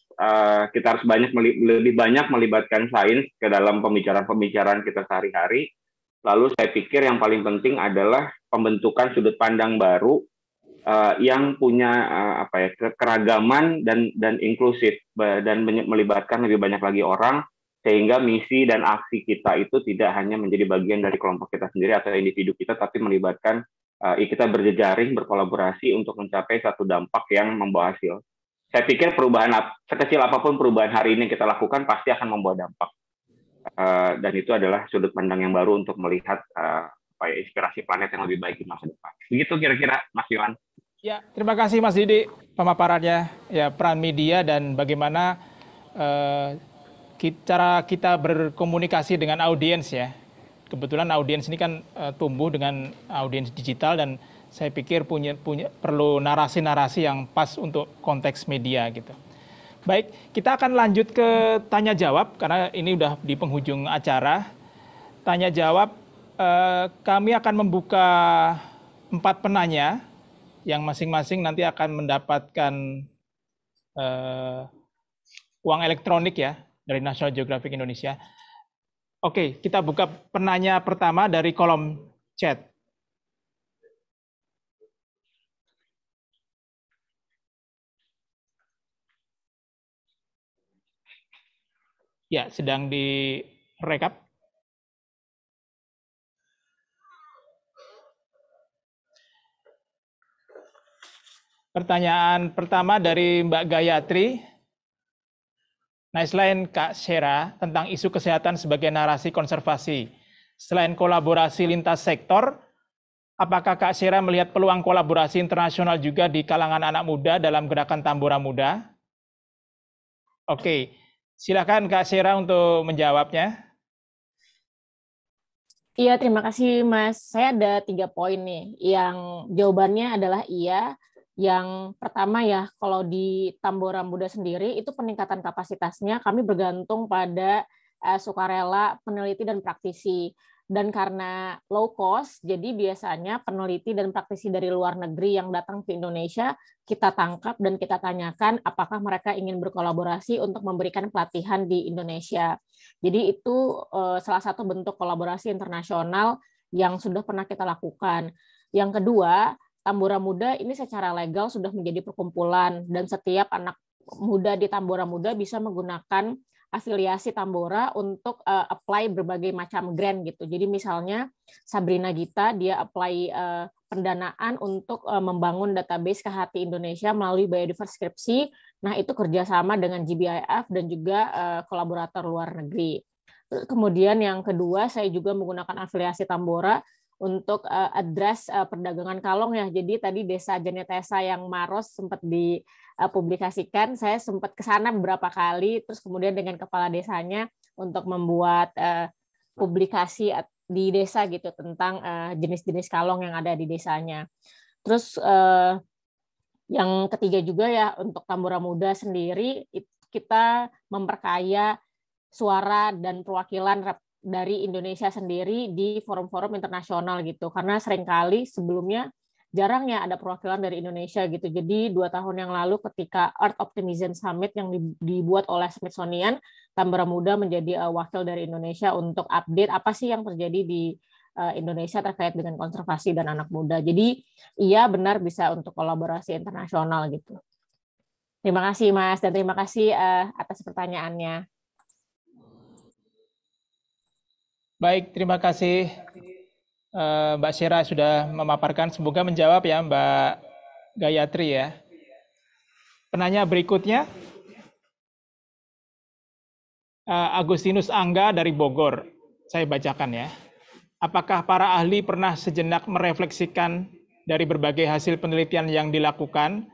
kita harus lebih banyak melibatkan sains ke dalam pembicaraan-pembicaraan kita sehari-hari. Lalu saya pikir yang paling penting adalah pembentukan sudut pandang baru yang punya keragaman dan inklusif, dan melibatkan lebih banyak lagi orang, sehingga misi dan aksi kita itu tidak hanya menjadi bagian dari kelompok kita sendiri atau individu kita, tapi melibatkan kita berjejaring, berkolaborasi untuk mencapai satu dampak yang membawa hasil. Saya pikir perubahan, sekecil apapun perubahan hari ini kita lakukan, pasti akan membawa dampak. Dan itu adalah sudut pandang yang baru untuk melihat inspirasi planet yang lebih baik di masa depan. Begitu kira-kira, Mas Iwan. Ya, terima kasih Mas Didi pemaparannya, ya, peran media dan bagaimana cara kita berkomunikasi dengan audiens, ya. Kebetulan audiens ini kan tumbuh dengan audiens digital, dan saya pikir perlu narasi-narasi yang pas untuk konteks media gitu. Baik, kita akan lanjut ke tanya jawab karena ini udah di penghujung acara. Tanya jawab, kami akan membuka 4 penanya yang masing-masing nanti akan mendapatkan uang elektronik, ya, dari National Geographic Indonesia. Oke, kita buka penanya pertama dari kolom chat. Ya, sedang direkap. Pertanyaan pertama dari Mbak Gayatri. Nah, selain Kak Syera tentang isu kesehatan sebagai narasi konservasi, selain kolaborasi lintas sektor, apakah Kak Syera melihat peluang kolaborasi internasional juga di kalangan anak muda dalam gerakan Tambora Muda? Oke, silakan Kak Syera untuk menjawabnya. Iya, terima kasih Mas. Saya ada 3 poin nih. Yang jawabannya adalah iya. Yang pertama ya, kalau di Tambora Muda sendiri itu peningkatan kapasitasnya kami bergantung pada sukarela peneliti dan praktisi. Dan karena low cost, jadi biasanya peneliti dan praktisi dari luar negeri yang datang ke Indonesia kita tangkap dan kita tanyakan apakah mereka ingin berkolaborasi untuk memberikan pelatihan di Indonesia. Jadi itu salah satu bentuk kolaborasi internasional yang sudah pernah kita lakukan. Yang kedua, Tambora Muda ini secara legal sudah menjadi perkumpulan, dan setiap anak muda di Tambora Muda bisa menggunakan afiliasi Tambora untuk apply berbagai macam grant gitu. Jadi misalnya Sabrina Gita dia apply pendanaan untuk membangun database KHT Indonesia melalui biodiversity. Nah, itu kerjasama dengan GBIF dan juga kolaborator luar negeri. Kemudian yang kedua, saya juga menggunakan afiliasi Tambora untuk address perdagangan kalong, ya. Jadi tadi Desa Janetesa yang Maros sempat dipublikasikan, saya sempat ke sana beberapa kali, terus kemudian dengan kepala desanya untuk membuat publikasi di desa gitu tentang jenis-jenis kalong yang ada di desanya. Terus yang ketiga juga ya, untuk Tambora Muda sendiri kita memperkaya suara dan perwakilan dari Indonesia sendiri di forum-forum internasional gitu, karena seringkali sebelumnya jarang ya ada perwakilan dari Indonesia gitu. Jadi 2 tahun yang lalu ketika Earth Optimism Summit yang dibuat oleh Smithsonian, Tambora Muda menjadi wakil dari Indonesia untuk update apa sih yang terjadi di Indonesia terkait dengan konservasi dan anak muda. Jadi iya benar bisa untuk kolaborasi internasional gitu. Terima kasih Mas, dan terima kasih atas pertanyaannya. Baik, terima kasih Mbak Syera sudah memaparkan. Semoga menjawab ya Mbak Gayatri ya. Penanya berikutnya, Agustinus Angga dari Bogor. Saya bacakan ya. Apakah para ahli pernah sejenak merefleksikan dari berbagai hasil penelitian yang dilakukan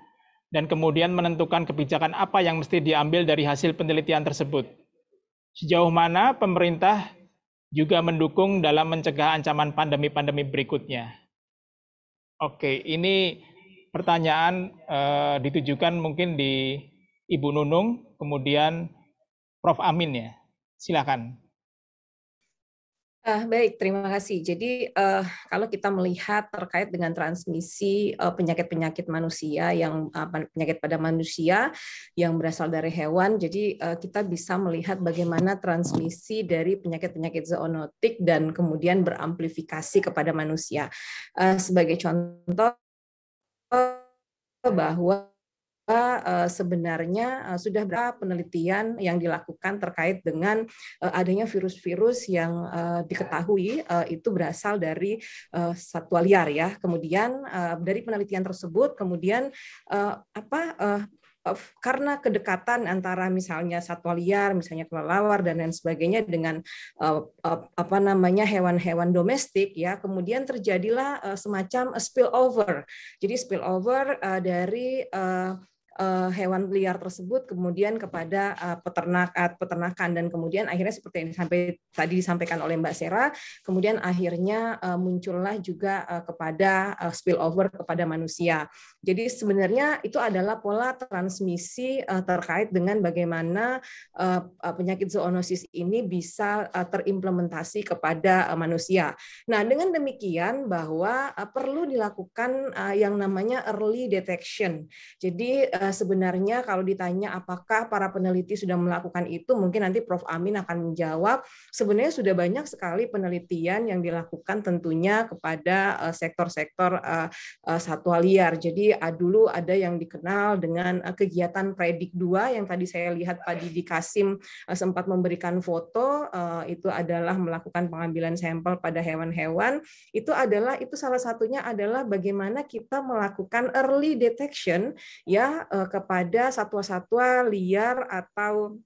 dan kemudian menentukan kebijakan apa yang mesti diambil dari hasil penelitian tersebut? Sejauh mana pemerintah juga mendukung dalam mencegah ancaman pandemi-pandemi berikutnya? Oke, ini pertanyaan ditujukan mungkin di Ibu Nunung, kemudian Prof. Amin ya. Silakan. Baik, terima kasih. Jadi kalau kita melihat terkait dengan transmisi penyakit-penyakit manusia yang penyakit pada manusia yang berasal dari hewan, jadi kita bisa melihat bagaimana transmisi dari penyakit-penyakit zoonotik dan kemudian beramplifikasi kepada manusia. Sebagai contoh bahwa sebenarnya sudah berapa penelitian yang dilakukan terkait dengan adanya virus-virus yang diketahui itu berasal dari satwa liar ya. Kemudian dari penelitian tersebut kemudian karena kedekatan antara misalnya satwa liar, misalnya kelelawar dan lain sebagainya dengan hewan-hewan domestik ya, kemudian terjadilah semacam spillover. Jadi spillover dari hewan liar tersebut kemudian kepada peternakan dan kemudian akhirnya seperti yang tadi disampaikan oleh Mbak Sera, kemudian akhirnya muncullah juga kepada spillover kepada manusia. Jadi sebenarnya itu adalah pola transmisi terkait dengan bagaimana penyakit zoonosis ini bisa terimplementasi kepada manusia. Nah, dengan demikian bahwa perlu dilakukan yang namanya early detection. Jadi sebenarnya kalau ditanya apakah para peneliti sudah melakukan itu, mungkin nanti Prof. Amin akan menjawab. Sebenarnya sudah banyak sekali penelitian yang dilakukan tentunya kepada sektor-sektor satwa liar. Jadi dulu ada yang dikenal dengan kegiatan Predik 2 yang tadi saya lihat Pak Didi Kasim sempat memberikan foto, itu adalah melakukan pengambilan sampel pada hewan-hewan. Itu salah satunya adalah bagaimana kita melakukan early detection ya kepada satwa-satwa liar atau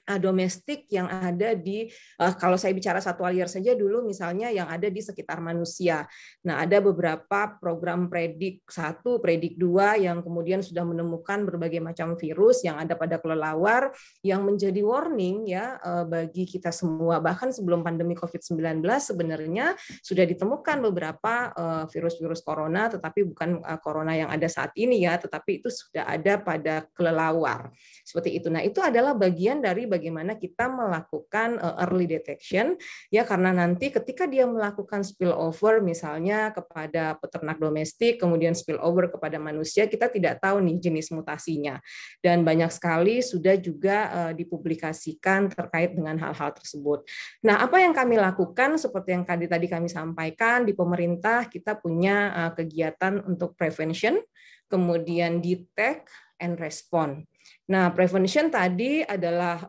domestik yang ada di, kalau saya bicara satwa liar saja dulu misalnya yang ada di sekitar manusia. Nah, ada beberapa program Predik 1, Predik 2 yang kemudian sudah menemukan berbagai macam virus yang ada pada kelelawar yang menjadi warning ya bagi kita semua. Bahkan sebelum pandemi COVID-19 sebenarnya sudah ditemukan beberapa virus-virus corona, tetapi bukan corona yang ada saat ini ya, tetapi itu sudah ada pada kelelawar. Seperti itu. Nah, itu adalah bagian dari bagaimana kita melakukan early detection ya, karena nanti ketika dia melakukan spillover misalnya kepada peternak domestik kemudian spillover kepada manusia, kita tidak tahu nih jenis mutasinya, dan banyak sekali sudah juga dipublikasikan terkait dengan hal-hal tersebut. Nah, apa yang kami lakukan seperti yang tadi kami sampaikan di pemerintah, kita punya kegiatan untuk prevention, kemudian detect and respond. Nah, prevention tadi adalah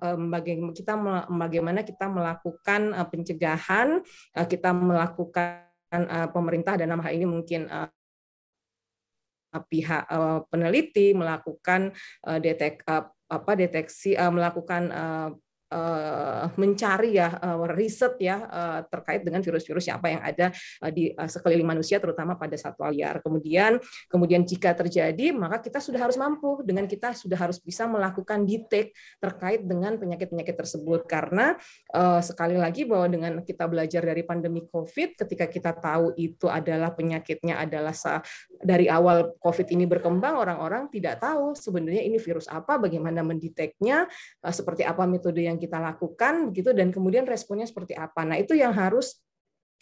bagaimana kita melakukan pencegahan, kita melakukan pemerintah dalam hal ini mungkin pihak peneliti melakukan deteksi, melakukan mencari ya riset ya terkait dengan virus-virus apa yang ada di sekeliling manusia terutama pada satwa liar. Kemudian jika terjadi maka kita sudah harus mampu dengan kita sudah harus bisa melakukan detect terkait dengan penyakit-penyakit tersebut, karena sekali lagi bahwa dengan kita belajar dari pandemi Covid, ketika kita tahu itu adalah penyakitnya adalah dari awal Covid ini berkembang, orang-orang tidak tahu sebenarnya ini virus apa, bagaimana mendeteknya, seperti apa metode yang kita lakukan begitu, dan kemudian responnya seperti apa. Nah, itu yang harus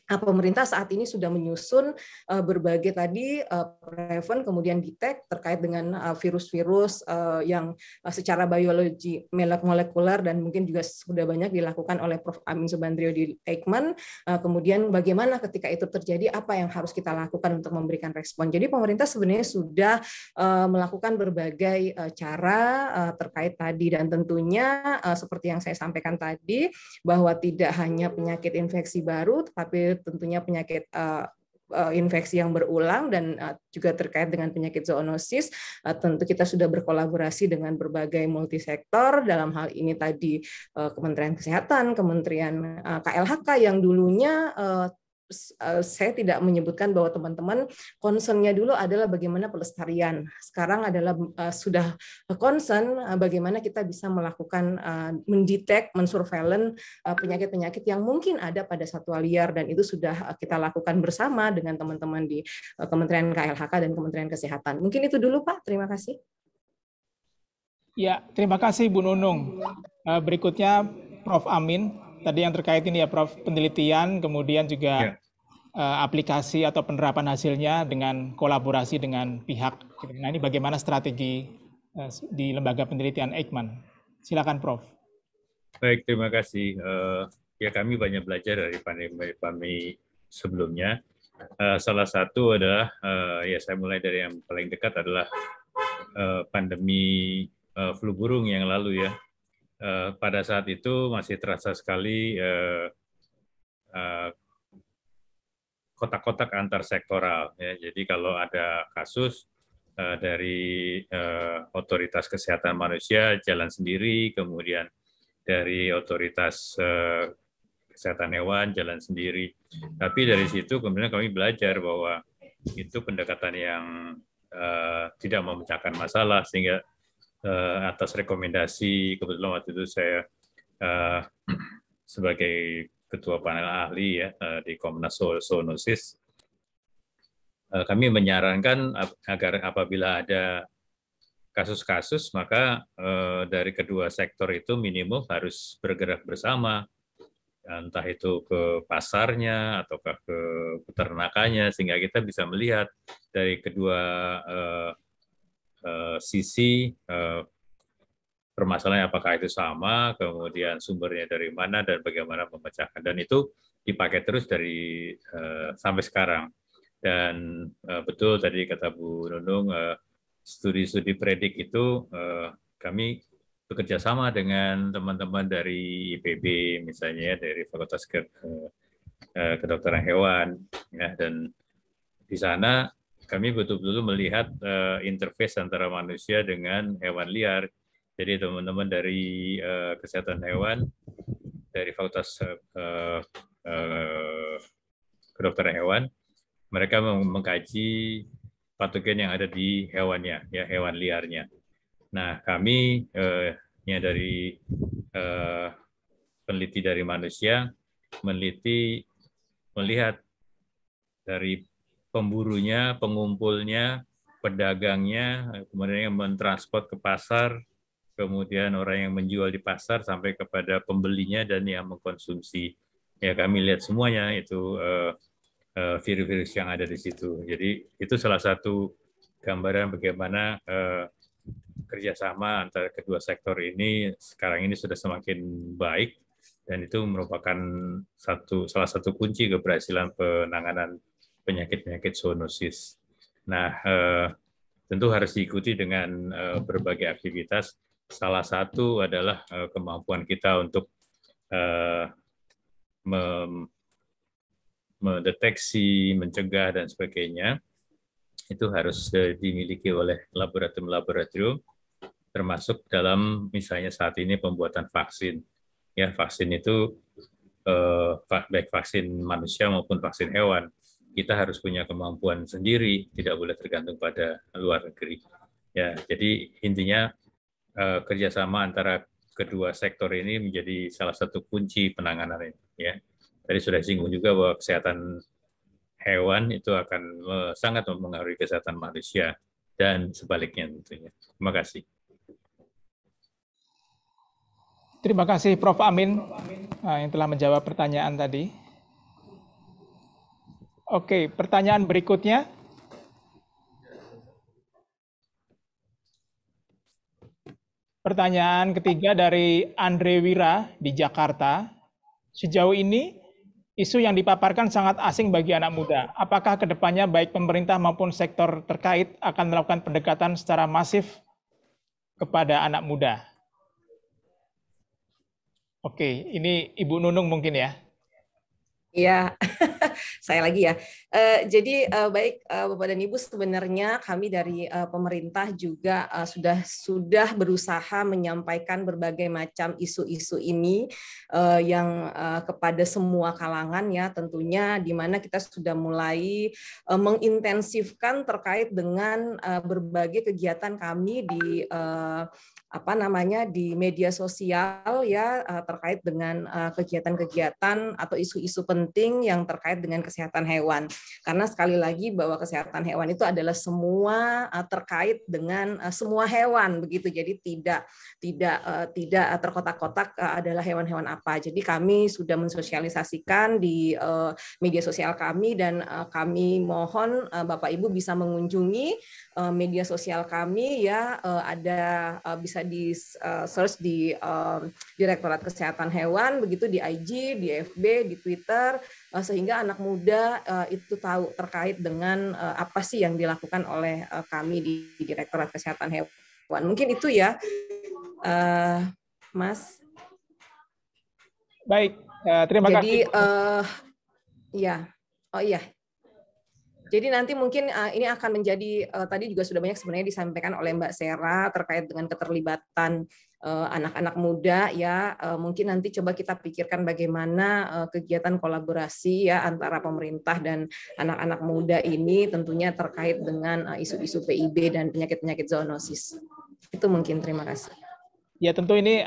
pemerintah saat ini sudah menyusun berbagai tadi prevent, kemudian detect terkait dengan virus-virus yang secara biologi molekuler dan mungkin juga sudah banyak dilakukan oleh Prof. Amin Subandrio di Eijkman. Kemudian bagaimana ketika itu terjadi, apa yang harus kita lakukan untuk memberikan respon. Jadi pemerintah sebenarnya sudah melakukan berbagai cara terkait tadi, dan tentunya seperti yang saya sampaikan tadi, bahwa tidak hanya penyakit infeksi baru, tetapi tentunya penyakit infeksi yang berulang dan juga terkait dengan penyakit zoonosis. Tentu kita sudah berkolaborasi dengan berbagai multisektor, dalam hal ini tadi Kementerian Kesehatan, Kementerian KLHK yang dulunya saya tidak menyebutkan bahwa teman-teman concern-nya dulu adalah bagaimana pelestarian. Sekarang adalah sudah concern bagaimana kita bisa melakukan mendetek, mensurveillance penyakit-penyakit yang mungkin ada pada satwa liar, dan itu sudah kita lakukan bersama dengan teman-teman di Kementerian KLHK dan Kementerian Kesehatan. Mungkin itu dulu, Pak. Terima kasih. Ya, terima kasih Bu Nunung. Berikutnya Prof. Amin. Tadi yang terkait ini ya Prof, penelitian, kemudian juga aplikasi atau penerapan hasilnya dengan kolaborasi dengan pihak. Nah, ini bagaimana strategi di lembaga penelitian Eijkman? Silakan Prof. Baik, terima kasih. Ya, kami banyak belajar dari pandemi sebelumnya. Salah satu adalah, ya saya mulai dari yang paling dekat adalah pandemi flu burung yang lalu ya. Pada saat itu masih terasa sekali kotak-kotak antar sektoral. Ya. Jadi kalau ada kasus dari otoritas kesehatan manusia jalan sendiri, kemudian dari otoritas kesehatan hewan jalan sendiri. Tapi dari situ kemudian kami belajar bahwa itu pendekatan yang tidak memecahkan masalah, sehingga atas rekomendasi, kebetulan waktu itu saya sebagai ketua panel ahli ya di Komnas Zoonosis, kami menyarankan agar apabila ada kasus-kasus, maka dari kedua sektor itu minimum harus bergerak bersama, entah itu ke pasarnya ataukah ke peternakannya, sehingga kita bisa melihat dari kedua sisi permasalahan apakah itu sama, kemudian sumbernya dari mana dan bagaimana memecahkan, dan itu dipakai terus dari sampai sekarang. Dan betul tadi kata Bu Nunung, studi-studi predik itu kami bekerja sama dengan teman-teman dari IPB misalnya, dari Fakultas Kedokteran Hewan, ya, dan di sana kami betul-betul melihat interface antara manusia dengan hewan liar. Jadi teman-teman dari kesehatan hewan, dari Fakultas Kedokteran Hewan, mereka mengkaji patogen yang ada di hewannya, ya hewan liarnya. Nah, kami yang dari peneliti dari manusia melihat dari pemburunya, pengumpulnya, pedagangnya, kemudian yang mentransport ke pasar, kemudian orang yang menjual di pasar sampai kepada pembelinya dan yang mengkonsumsi. Ya, kami lihat semuanya itu virus-virus yang ada di situ. Jadi itu salah satu gambaran bagaimana kerjasama antara kedua sektor ini sekarang ini sudah semakin baik, dan itu merupakan salah satu kunci keberhasilan penanganan penyakit-penyakit zoonosis. Nah, tentu harus diikuti dengan berbagai aktivitas. Salah satu adalah kemampuan kita untuk mendeteksi, mencegah, dan sebagainya. Itu harus dimiliki oleh laboratorium-laboratorium, termasuk dalam misalnya saat ini pembuatan vaksin. Ya, vaksin itu baik vaksin manusia maupun vaksin hewan, kita harus punya kemampuan sendiri, tidak boleh tergantung pada luar negeri. Ya, jadi intinya kerjasama antara kedua sektor ini menjadi salah satu kunci penanganan ini. Ya, tadi sudah disinggung juga bahwa kesehatan hewan itu akan sangat mempengaruhi kesehatan manusia dan sebaliknya tentunya. Terima kasih. Terima kasih Prof. Amin yang telah menjawab pertanyaan tadi. Oke, pertanyaan berikutnya. Pertanyaan ketiga dari Andre Wira di Jakarta. Sejauh ini, isu yang dipaparkan sangat asing bagi anak muda. Apakah kedepannya baik pemerintah maupun sektor terkait akan melakukan pendekatan secara masif kepada anak muda? Oke, ini Ibu Nunung mungkin ya. Iya, saya lagi ya. Jadi baik Bapak dan Ibu, sebenarnya kami dari pemerintah juga sudah berusaha menyampaikan berbagai macam isu-isu ini yang kepada semua kalangan ya, tentunya di mana kita sudah mulai mengintensifkan terkait dengan berbagai kegiatan kami di di media sosial ya, terkait dengan kegiatan-kegiatan atau isu-isu penting yang terkait dengan kesehatan hewan. Karena sekali lagi bahwa kesehatan hewan itu adalah semua terkait dengan semua hewan begitu. Jadi tidak terkotak-kotak adalah hewan-hewan apa. Jadi kami sudah mensosialisasikan di media sosial kami, dan kami mohon Bapak Ibu bisa mengunjungi media sosial kami ya, ada bisa di search di Direktorat Kesehatan Hewan begitu, di IG, di FB, di Twitter, sehingga anak muda itu tahu terkait dengan apa sih yang dilakukan oleh kami di Direktorat Kesehatan Hewan. Mungkin itu ya, Mas. Baik, terima Jadi, kasih. ya, oh iya. Jadi nanti mungkin ini akan menjadi, tadi juga sudah banyak sebenarnya disampaikan oleh Mbak Sera terkait dengan keterlibatan anak-anak muda ya. Mungkin nanti coba kita pikirkan bagaimana kegiatan kolaborasi ya antara pemerintah dan anak-anak muda ini, tentunya terkait dengan isu-isu PIB dan penyakit-penyakit zoonosis. Itu mungkin, terima kasih. Ya tentu ini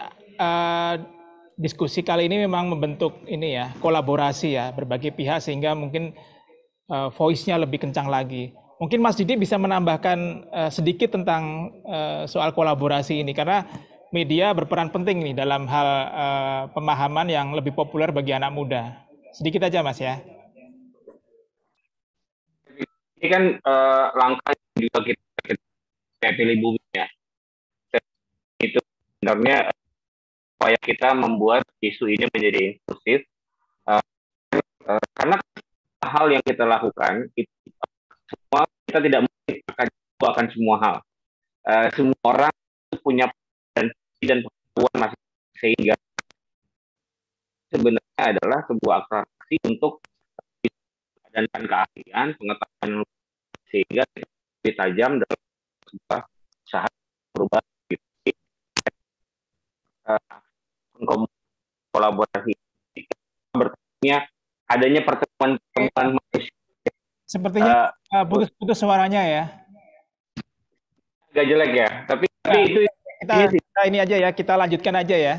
diskusi kali ini memang membentuk ini ya, kolaborasi ya berbagai pihak, sehingga mungkin voice-nya lebih kencang lagi. Mungkin Mas Didi bisa menambahkan sedikit tentang soal kolaborasi ini, karena media berperan penting nih dalam hal pemahaman yang lebih populer bagi anak muda. Sedikit aja Mas ya. Ini kan langkah juga kita pilih bumi ya. Itu sebenarnya upaya kita membuat isu ini menjadi inklusif, karena hal yang kita lakukan itu semua, kita tidak mungkin akan semua hal. Semua orang punya dan pengetahuan masing, sehingga sebenarnya adalah sebuah atraksi untuk dan keahlian, pengetahuan, sehingga lebih tajam dalam sebuah usaha perubahan. Kolaborasi bertanya adanya pertemuan manusia. Sepertinya putus-putus suaranya ya. Agak jelek ya, tapi itu kita ini aja ya, kita lanjutkan aja ya.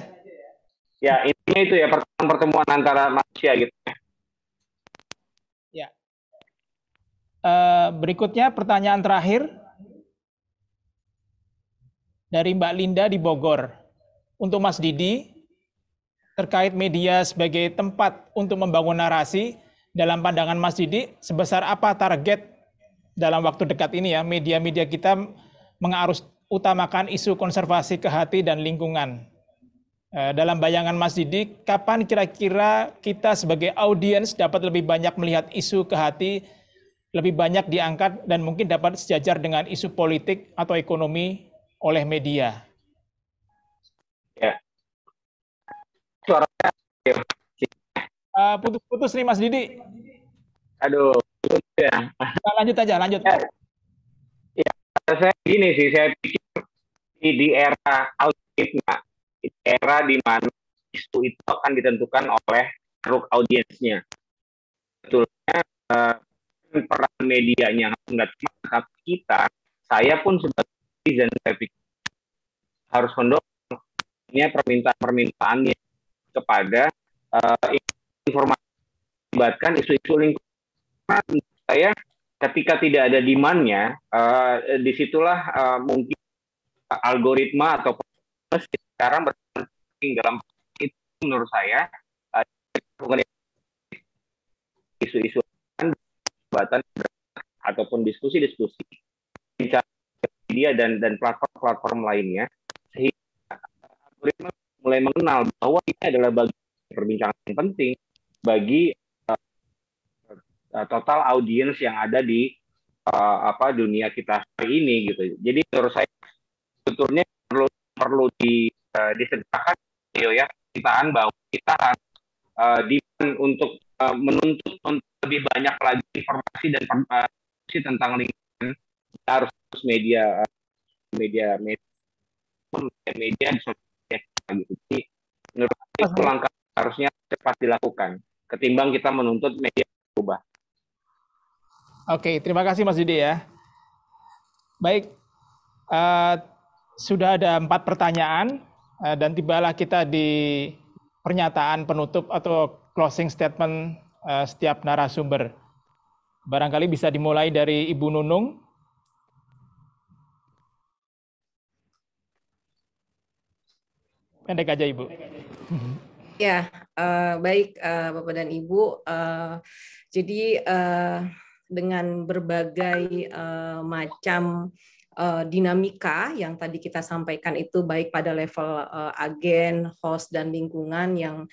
Ya, intinya itu ya, pertemuan antara manusia gitu. Ya. Berikutnya pertanyaan terakhir dari Mbak Linda di Bogor. Untuk Mas Didi, terkait media sebagai tempat untuk membangun narasi, dalam pandangan Mas Didi, sebesar apa target dalam waktu dekat ini ya, media-media kita mengarus utamakan isu konservasi kehati dan lingkungan. Dalam bayangan Mas Didi, kapan kira-kira kita sebagai audiens dapat lebih banyak melihat isu kehati, lebih banyak diangkat dan mungkin dapat sejajar dengan isu politik atau ekonomi oleh media? Ya. Suaranya putus-putus nih Mas Didi. Aduh, ya. Lanjut aja, lanjut. Ya, saya gini sih, saya pikir di era algoritma, di era di mana isu itu akan ditentukan oleh ceruk audiensnya. Betulnya peran medianya mendatangkan kita, saya pun sebagai netizen, saya pikir harus mendorongnya permintaan-permintaannya kepada informasi melibatkan isu-isu lingkungan. Saya ketika tidak ada demand-nya, disitulah mungkin algoritma atau sekarang berpenting dalam itu, menurut saya isu-isu perdebatan ataupun diskusi-diskusi media dan platform-platform lainnya, sehingga algoritma mulai mengenal bahwa ini adalah bagian perbincangan yang penting bagi total audiens yang ada di dunia kita hari ini gitu. Jadi menurut saya sebetulnya perlu disegerakan ya kitaan bahwa kita untuk menuntut lebih banyak lagi informasi dan informasi tentang lingkungan, harus media di sosial media gitu. Jadi menurut saya itu langkah harusnya cepat dilakukan ketimbang kita menuntut media berubah. Oke, terima kasih Mas Didi ya. Baik, sudah ada 4 pertanyaan dan tibalah kita di pernyataan penutup atau closing statement setiap narasumber. Barangkali bisa dimulai dari Ibu Nunung. Pendek aja Ibu. Ya, baik Bapak dan Ibu. Jadi dengan berbagai macam dinamika yang tadi kita sampaikan itu baik pada level agen, host, dan lingkungan yang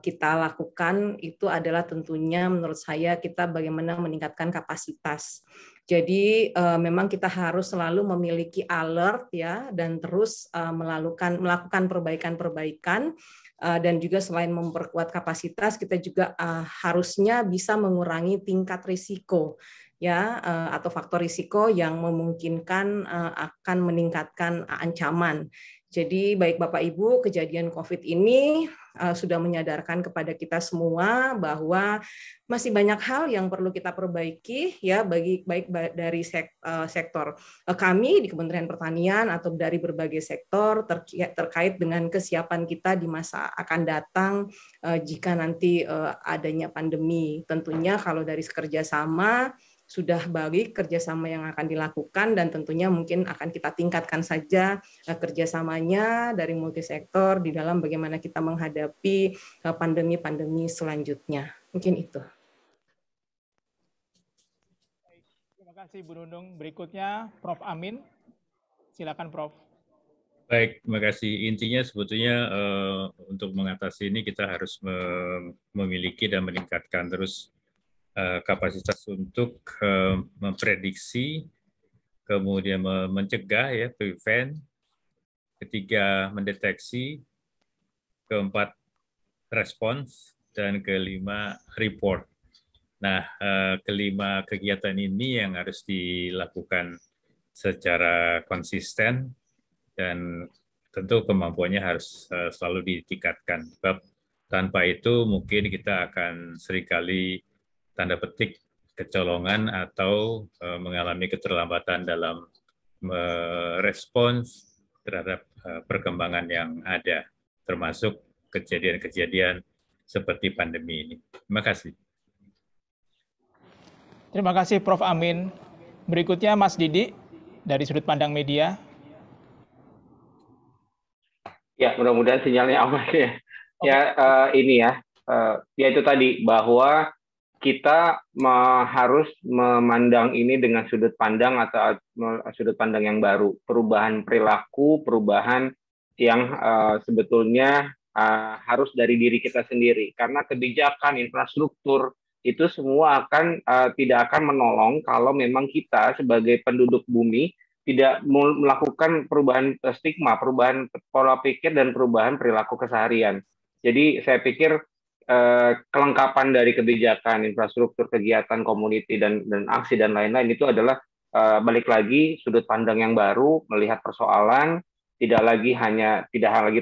kita lakukan itu adalah tentunya menurut saya kita bagaimana meningkatkan kapasitas. Jadi memang kita harus selalu memiliki alert ya dan terus melakukan perbaikan-perbaikan. Dan juga selain memperkuat kapasitas, kita juga harusnya bisa mengurangi tingkat risiko ya atau faktor risiko yang memungkinkan akan meningkatkan ancaman. Jadi baik Bapak Ibu, kejadian COVID ini sudah menyadarkan kepada kita semua bahwa masih banyak hal yang perlu kita perbaiki ya baik dari sektor kami di Kementerian Pertanian atau dari berbagai sektor terkait dengan kesiapan kita di masa akan datang jika nanti adanya pandemi. Tentunya kalau dari kerjasama sudah baik kerjasama yang akan dilakukan dan tentunya mungkin akan kita tingkatkan saja kerjasamanya dari multisektor di dalam bagaimana kita menghadapi pandemi-pandemi selanjutnya. Mungkin itu. Terima kasih Bu Nunung. Berikutnya Prof. Amin. Silakan Prof. Baik, terima kasih. Intinya sebetulnya untuk mengatasi ini kita harus memiliki dan meningkatkan terus kapasitas untuk memprediksi, kemudian mencegah ya, prevent, ketiga mendeteksi, keempat respons, dan kelima report. Nah, kelima kegiatan ini yang harus dilakukan secara konsisten dan tentu kemampuannya harus selalu ditingkatkan. Sebab tanpa itu mungkin kita akan seringkali tanda petik kecolongan atau mengalami keterlambatan dalam merespons terhadap perkembangan yang ada, termasuk kejadian-kejadian seperti pandemi ini. Terima kasih. Terima kasih Prof. Amin. Berikutnya Mas Didi dari Sudut Pandang Media. Ya, mudah-mudahan sinyalnya aman ya. Ya, ini ya, ya itu tadi bahwa kita harus memandang ini dengan sudut pandang atau sudut pandang yang baru, perubahan perilaku, perubahan yang sebetulnya harus dari diri kita sendiri, karena kebijakan infrastruktur itu semua tidak akan menolong kalau memang kita sebagai penduduk bumi tidak melakukan perubahan stigma, perubahan pola pikir dan perubahan perilaku keseharian. Jadi saya pikir kelengkapan dari kebijakan, infrastruktur, kegiatan, community dan aksi dan lain-lain itu adalah balik lagi sudut pandang yang baru, melihat persoalan tidak lagi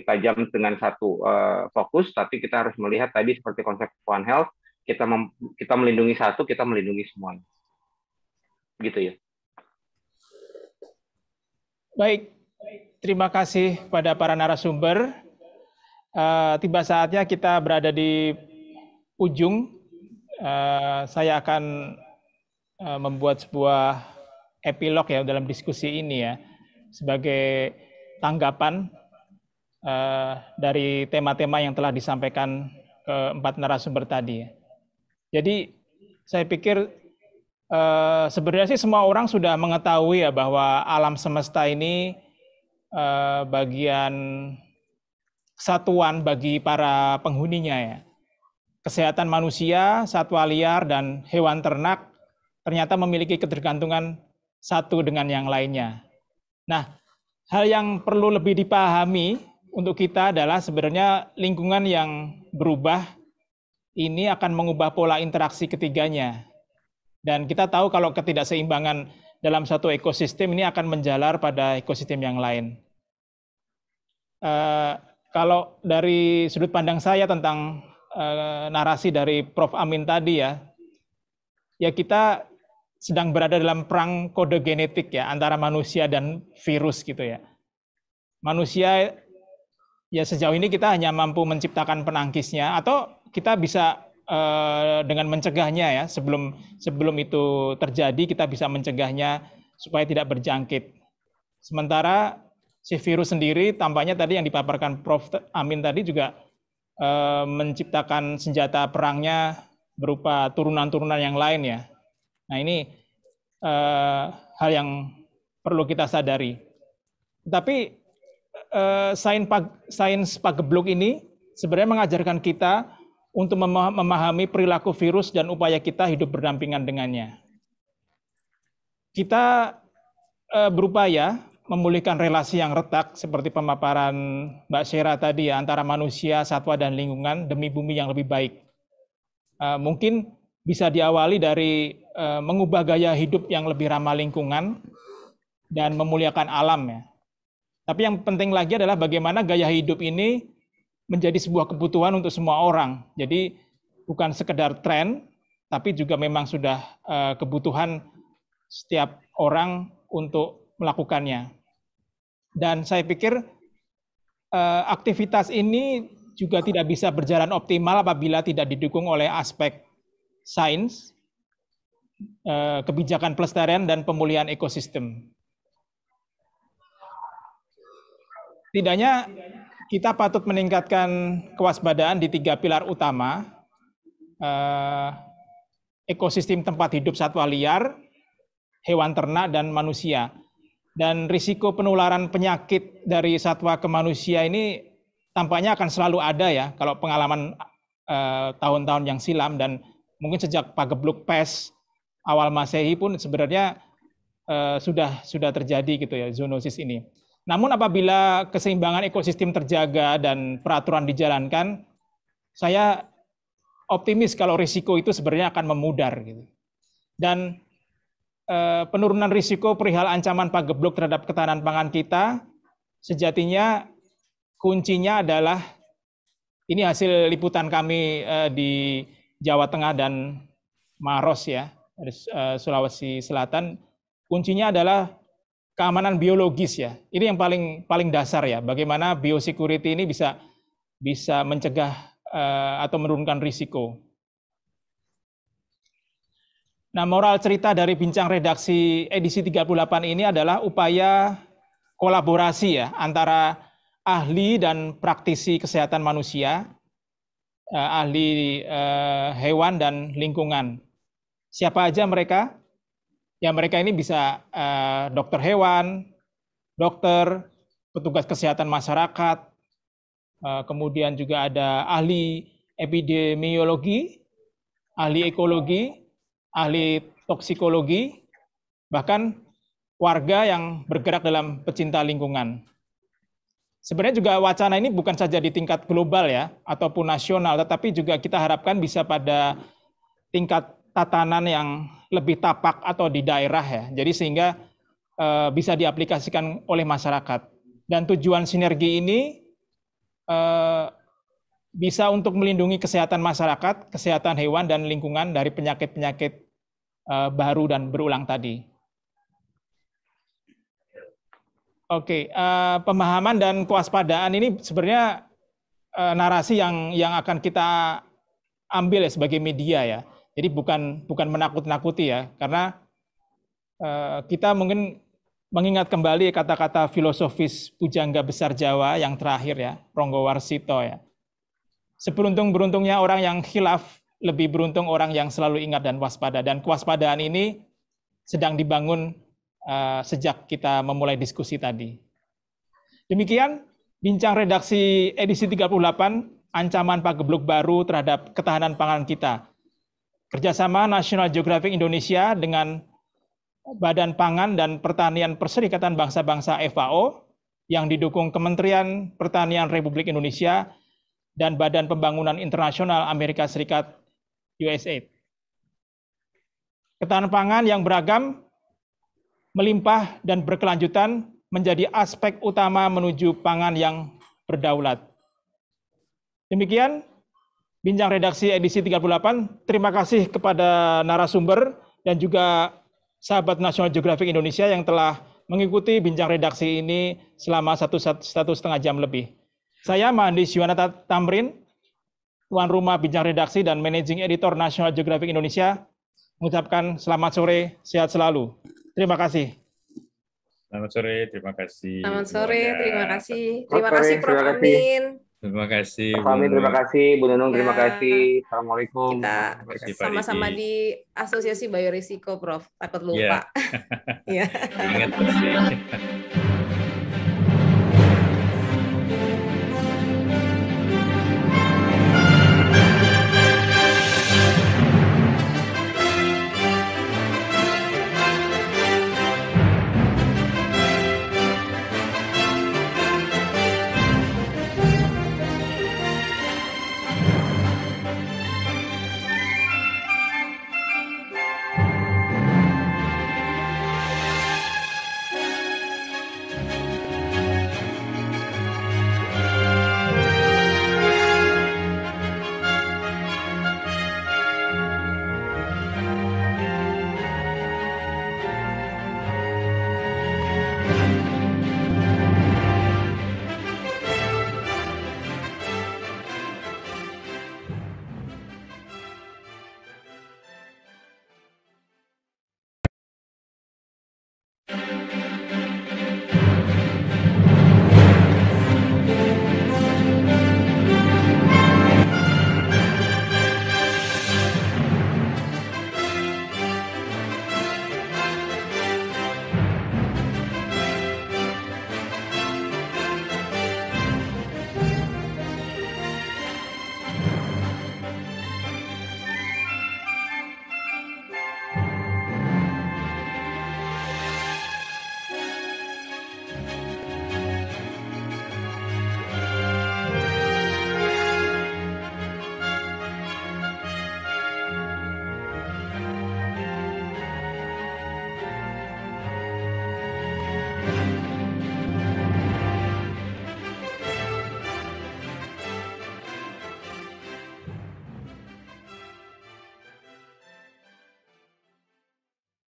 tajam dengan satu fokus, tapi kita harus melihat tadi seperti konsep One Health, kita melindungi satu, kita melindungi semuanya. Gitu ya. Baik, terima kasih pada para narasumber. Tiba saatnya kita berada di ujung. Saya akan membuat sebuah epilog ya dalam diskusi ini ya, sebagai tanggapan dari tema-tema yang telah disampaikan ke 4 narasumber tadi. Jadi saya pikir Sebenarnya sih semua orang sudah mengetahui ya bahwa alam semesta ini bagian kesatuan bagi para penghuninya ya. Kesehatan manusia, satwa liar, dan hewan ternak ternyata memiliki ketergantungan satu dengan yang lainnya. Nah, hal yang perlu lebih dipahami untuk kita adalah sebenarnya lingkungan yang berubah ini akan mengubah pola interaksi ketiganya. Dan kita tahu kalau ketidakseimbangan dalam satu ekosistem ini akan menjalar pada ekosistem yang lain. Kalau dari sudut pandang saya tentang narasi dari Prof. Amin tadi ya kita sedang berada dalam perang kode genetik ya antara manusia dan virus gitu ya. Manusia ya sejauh ini kita hanya mampu menciptakan penangkisnya atau kita bisa dengan mencegahnya ya sebelum itu terjadi kita bisa mencegahnya supaya tidak berjangkit. Sementara si virus sendiri tampaknya tadi yang dipaparkan Prof. Amin tadi juga menciptakan senjata perangnya berupa turunan-turunan yang lain ya. Nah ini hal yang perlu kita sadari. Tapi sains pagebluk ini sebenarnya mengajarkan kita untuk memahami perilaku virus dan upaya kita hidup berdampingan dengannya. Kita berupaya memulihkan relasi yang retak seperti pemaparan Mbak Syera tadi ya, antara manusia, satwa, dan lingkungan demi bumi yang lebih baik. Mungkin bisa diawali dari mengubah gaya hidup yang lebih ramah lingkungan dan memuliakan alam ya. Tapi yang penting lagi adalah bagaimana gaya hidup ini menjadi sebuah kebutuhan untuk semua orang. Jadi bukan sekedar tren, tapi juga memang sudah kebutuhan setiap orang untuk melakukannya. Dan saya pikir aktivitas ini juga tidak bisa berjalan optimal apabila tidak didukung oleh aspek sains, kebijakan pelestarian, dan pemulihan ekosistem. Setidaknya kita patut meningkatkan kewaspadaan di 3 pilar utama, ekosistem tempat hidup satwa liar, hewan ternak, dan manusia. Dan risiko penularan penyakit dari satwa ke manusia ini tampaknya akan selalu ada ya, kalau pengalaman tahun-tahun yang silam, dan mungkin sejak pagebluk pes awal Masehi pun sebenarnya sudah terjadi gitu ya, zoonosis ini. Namun apabila keseimbangan ekosistem terjaga dan peraturan dijalankan, saya optimis kalau risiko itu sebenarnya akan memudar gitu. Dan penurunan risiko perihal ancaman pagebluk terhadap ketahanan pangan kita sejatinya kuncinya adalah, ini hasil liputan kami di Jawa Tengah dan Maros ya, dari Sulawesi Selatan, kuncinya adalah keamanan biologis ya. Ini yang paling dasar ya. Bagaimana biosecurity ini bisa mencegah atau menurunkan risiko. Nah, moral cerita dari bincang redaksi edisi 38 ini adalah upaya kolaborasi ya antara ahli dan praktisi kesehatan manusia, ahli hewan dan lingkungan. Siapa aja mereka? Ya mereka ini bisa dokter hewan, dokter, petugas kesehatan masyarakat, kemudian juga ada ahli epidemiologi, ahli ekologi, ahli toksikologi, bahkan warga yang bergerak dalam pecinta lingkungan. Sebenarnya juga wacana ini bukan saja di tingkat global ya, ataupun nasional, tetapi juga kita harapkan bisa pada tingkat tatanan yang lebih tapak atau di daerah ya. Jadi sehingga bisa diaplikasikan oleh masyarakat. Dan tujuan sinergi ini bisa untuk melindungi kesehatan masyarakat, kesehatan hewan dan lingkungan dari penyakit-penyakit baru dan berulang tadi. Oke, pemahaman dan kewaspadaan ini sebenarnya narasi yang akan kita ambil ya sebagai media ya. Jadi bukan menakut-nakuti ya, karena kita mungkin mengingat kembali kata-kata filosofis pujangga besar Jawa yang terakhir ya, Ronggo Warsito ya. Seberuntung-beruntungnya orang yang khilaf lebih beruntung orang yang selalu ingat dan waspada. Dan kewaspadaan ini sedang dibangun sejak kita memulai diskusi tadi. Demikian bincang redaksi edisi 38, ancaman pagebluk baru terhadap ketahanan pangan kita. Kerjasama National Geographic Indonesia dengan Badan Pangan dan Pertanian Perserikatan Bangsa-Bangsa FAO yang didukung Kementerian Pertanian Republik Indonesia dan Badan Pembangunan Internasional Amerika Serikat USAID. Ketahanan pangan yang beragam, melimpah dan berkelanjutan menjadi aspek utama menuju pangan yang berdaulat. Demikian bincang redaksi edisi 38. Terima kasih kepada narasumber dan juga sahabat National Geographic Indonesia yang telah mengikuti bincang redaksi ini selama satu setengah jam lebih. Saya Mahandis Yuwanata Tamrin, tuan rumah bincang redaksi dan managing editor National Geographic Indonesia, mengucapkan selamat sore, sehat selalu. Terima kasih. Selamat sore, terima kasih. Selamat sore, terima kasih. Selamat Terima sore, kasih Prof. terima kasih. Amin. Terima kasih. Pak Amin, terima kasih. Bu Nunung, terima Ya. kasih. Assalamualaikum. Kita Terima kasih, Pak sama-sama Didi. di Asosiasi Biorisiko, Prof. Takut lupa. Ya. Ingat pasti.